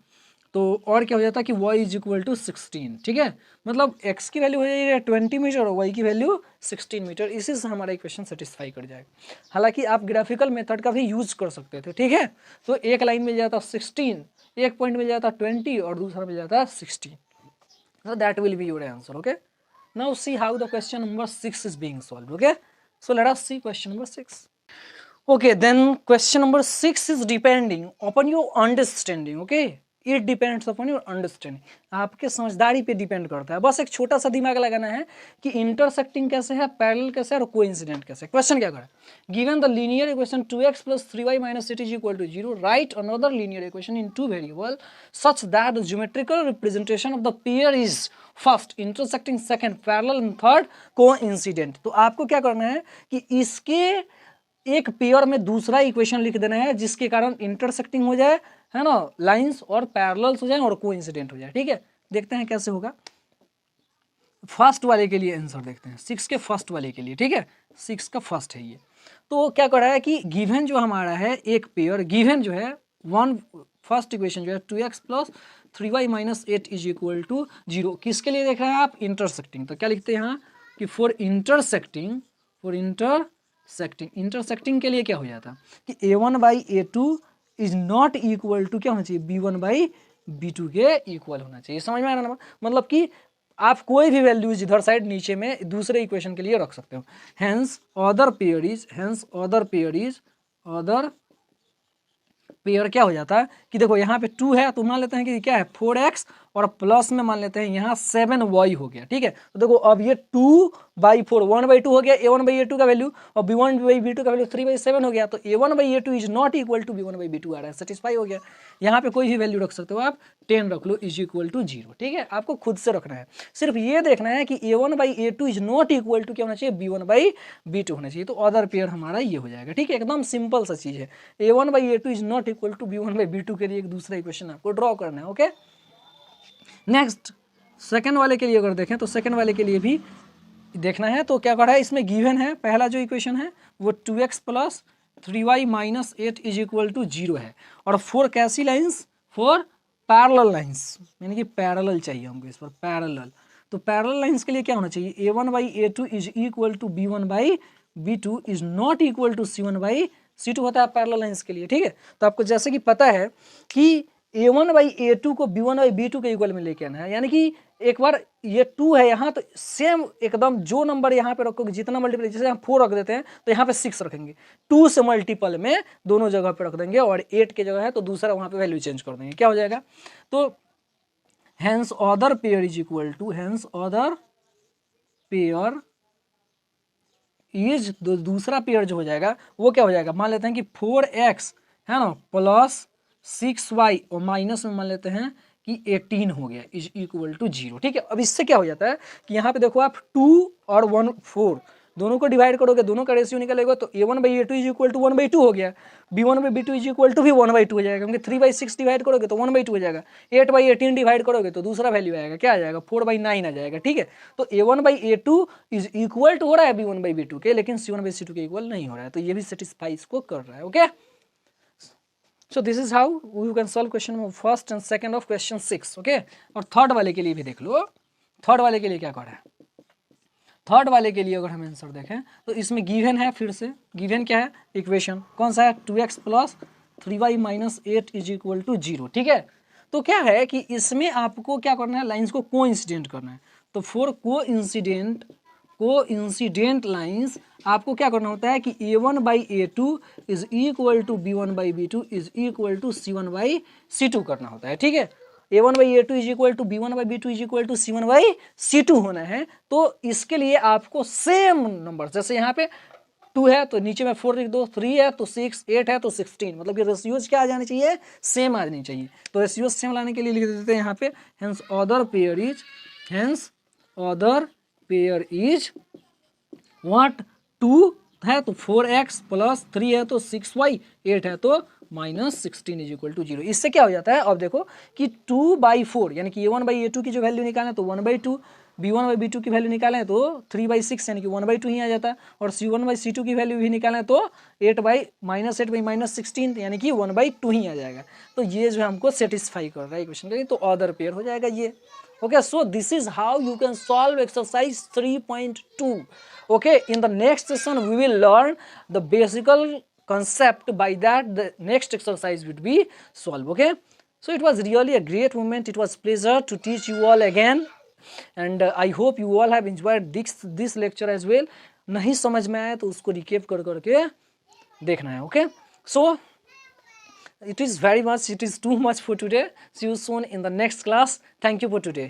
तो और क्या हो जाता है कि y इज इक्वल टू 16, ठीक है। मतलब x की वैल्यू हो जाएगी 20 मीटर और y की वैल्यू 16 मीटर, इसी से हमारा इक्वेशन सेटिस्फाई कर जाएगा। हालांकि आप ग्राफिकल मेथड का भी यूज कर सकते थे, ठीक है। तो एक लाइन मिल जाता 16, एक पॉइंट मिल जाता 20 और दूसरा मिल जाता 16, so that will be your answer. Okay, now see how the question number 6 is being solved. Okay, so let us see question number 6. Okay, then question number 6 is depending upon your understanding. Okay, it depends upon your understanding, आपके समझदारी पे depend करता है। बस एक छोटा सा दिमाग लगाना है कि इंटरसेक्टिंग कैसे है, पैरेलल कैसे है और कोइंसिडेंट कैसे है। क्वेश्चन क्या कर रहा है, given the linear equation 2x plus 3y minus 8 is equal to 0, right another linear equation in 2 variable such that the geometrical representation of the pair is first intersecting, second parallel and third coincident. तो आपको क्या करना है कि इसके एक pair में दूसरा इक्वेशन लिख देना है जिसके कारण इंटरसेक्टिंग हो जाए, है ना, लाइंस और पैरेलल्स हो जाए और कोइंसिडेंट हो जाए, ठीक है। देखते हैं कैसे होगा। फर्स्ट वाले के लिए आंसर देखते हैं, 6 के फर्स्ट वाले के लिए, ठीक है, 6 का फर्स्ट है ये। तो क्या कर रहा है कि गिवन जो हमारा है एक पेयर, गिवन जो है फर्स्ट इक्वेशन जो है 2x plus 3y minus 8 is equal to 0, किसके लिए देख रहे हैं आप, इंटरसेक्टिंग। तो क्या लिखते हैं यहाँ कि फॉर इंटरसेक्टिंग के लिए क्या हो जाता कि a1/a2 is not equal to क्या होना चाहिए, b1/b2 के इक्वल होना चाहिए। समझ में आ रहा ना, मतलब कि आप कोई भी वैल्यूज इधर साइड नीचे में दूसरे इक्वेशन के लिए रख सकते हो। हेंस अदर पेयर क्या हो जाता है कि देखो यहाँ पे 2 है तो मान लेते हैं कि क्या है 4x और प्लस में मान लेते हैं यहाँ 7y हो गया, ठीक है। तो देखो अब ये 2/4 1/2 हो गया a1/a2 का वैल्यू, और b1/b2 का वैल्यू 3/7 हो गया। तो a1/a2 is not equal to b1/b2 आ रहा है, सेटिस्फाई हो गया। यहाँ पे कोई भी वैल्यू रख सकते हो आप, 10 रख लो इज इक्वल टू 0, ठीक है। आपको खुद से रखना है, सिर्फ ये देखना है कि a1/a2 is not equal to क्या होना चाहिए, b1/b2 होना चाहिए। तो अदर पेयर हमारा ये हो जाएगा, ठीक है। एकदम सिंपल सा चीज है, a1/a2 is not equal to b1/b2 के लिए एक दूसरा इक्वेशन आपको ड्रॉ करना है, ओके। नेक्स्ट सेकंड वाले के लिए अगर देखें तो सेकंड वाले के लिए भी देखना है। तो क्या करा है, इसमें गिवन है पहला जो इक्वेशन है वो 2x + 3y - 8 is equal to 0 है, और 4 कैसी लाइंस, 4 पैरेलल लाइंस, यानी कि पैरेलल चाहिए हमको इस पर, पैरेलल। तो पैरेलल लाइंस के लिए क्या होना चाहिए, a1/a2 is equal to b1/b2 is not equal to c1/c2 होता है पैरेलल लाइंस के लिए, ठीक है। तो आपको जैसे कि पता है कि a1/a2 को b1/b2 के इक्वल में लेके आना है, यानी कि एक बार ये 2 है यहाँ, तो सेम एकदम जो नंबर यहाँ पे रखोगे, जितना मल्टीपल, जैसे हम 4 रख देते हैं तो यहाँ पे 6 रखेंगे, 2 से मल्टीपल में दोनों जगह पे रख देंगे, और 8 की जगह है तो दूसरा वहाँ पे वैल्यू चेंज कर देंगे, क्या हो जाएगा। तो hence other pair is equal to, hence other pair is, दूसरा पेयर जो हो जाएगा वो क्या हो जाएगा, मान लेते हैं कि 4x है ना प्लस 6y और माइनस में मान लेते हैं कि 18 हो गया इज इक्वल टू 0, ठीक है। अब इससे क्या हो जाता है कि यहाँ पे देखो आप 2 और 1 4 दोनों को डिवाइड करोगे, दोनों का रेशियो निकलेगा, तो a1/a2 इज इक्वल टू 1/2 हो गया, b1/b2 इज इक्वल टू भी 1/2 हो जाएगा, क्योंकि 3/6 डिवाइड करोगे तो 1/2 हो जाएगा, 8/18 डिवाइड करोगे तो दूसरा वैल्यू आएगा, क्या आ जाएगा 4/9 आ जाएगा, ठीक है। तो a1/a2 इज इक्वल टू हो रहा है b1/b2 के, लेकिन c1/c2 के इक्वल नहीं हो रहा है, तो ये भी सेटिस्फाई इसको कर रहा है, okay. So this is how you can solve question first and second of question 6, okay। और थर्ड वाले के लिए भी देख लो, थर्ड वाले के लिए क्या कर रहा है, थर्ड वाले के लिए अगर हम आंसर देखें तो इसमें गिवन है, फिर से गिवन क्या है, इक्वेशन कौन सा है, 2x + 3y - 8 is equal to 0, ठीक है। तो क्या है कि इसमें आपको क्या करना है, लाइंस को कोइंसिडेंट करना है। तो फॉर कोइंसिडेंट लाइंस आपको क्या करना होता है कि a1/a2 is equal to b1/b2 is equal to c1/c2 करना होता है, ठीक है। a1/a2 is equal to b1/b2 is equal to c1/c2 होना है। तो इसके लिए आपको सेम नंबर, जैसे यहाँ पे 2 है तो नीचे में 4 लिख दो, 3 है तो 6, 8 है तो 16, मतलब कि रेशियोज क्या आ जानी चाहिए, सेम आ जानी चाहिए। तो रेशियोज सेम लाने के लिए लिख देते हैं यहाँ पे hence other pair is what, 2 है तो 4x + 3 है तो 6y, 8 है तो -16 इज इक्वल टू 0। इससे क्या हो जाता है, अब देखो कि 2/4 यानी कि a1/a2 की जो वैल्यू निकालें तो 1/2, b1/b2 की वैल्यू निकालें तो 3/6 यानी कि 1/2 ही आ जाता है, और c1/c2 की वैल्यू भी निकालें तो 8/-16 यानी कि 1/2 ही आ जाएगा। तो ये जो है हमको सेटिस्फाई कर रहा है इक्वेशन के लिए, तो अदर पेयर हो जाएगा ये, okay। So this is how you can solve exercise 3.2, okay। In the next session we will learn the basic concept, by that the next exercise would be solved, okay। So it was really a great moment, it was pleasure to teach you all again, and I hope you all have enjoyed this lecture as well। नहीं समझ में आया तो उसको recap कर करके देखना है, okay। So it is too much for today, see you soon in the next class, thank you for today।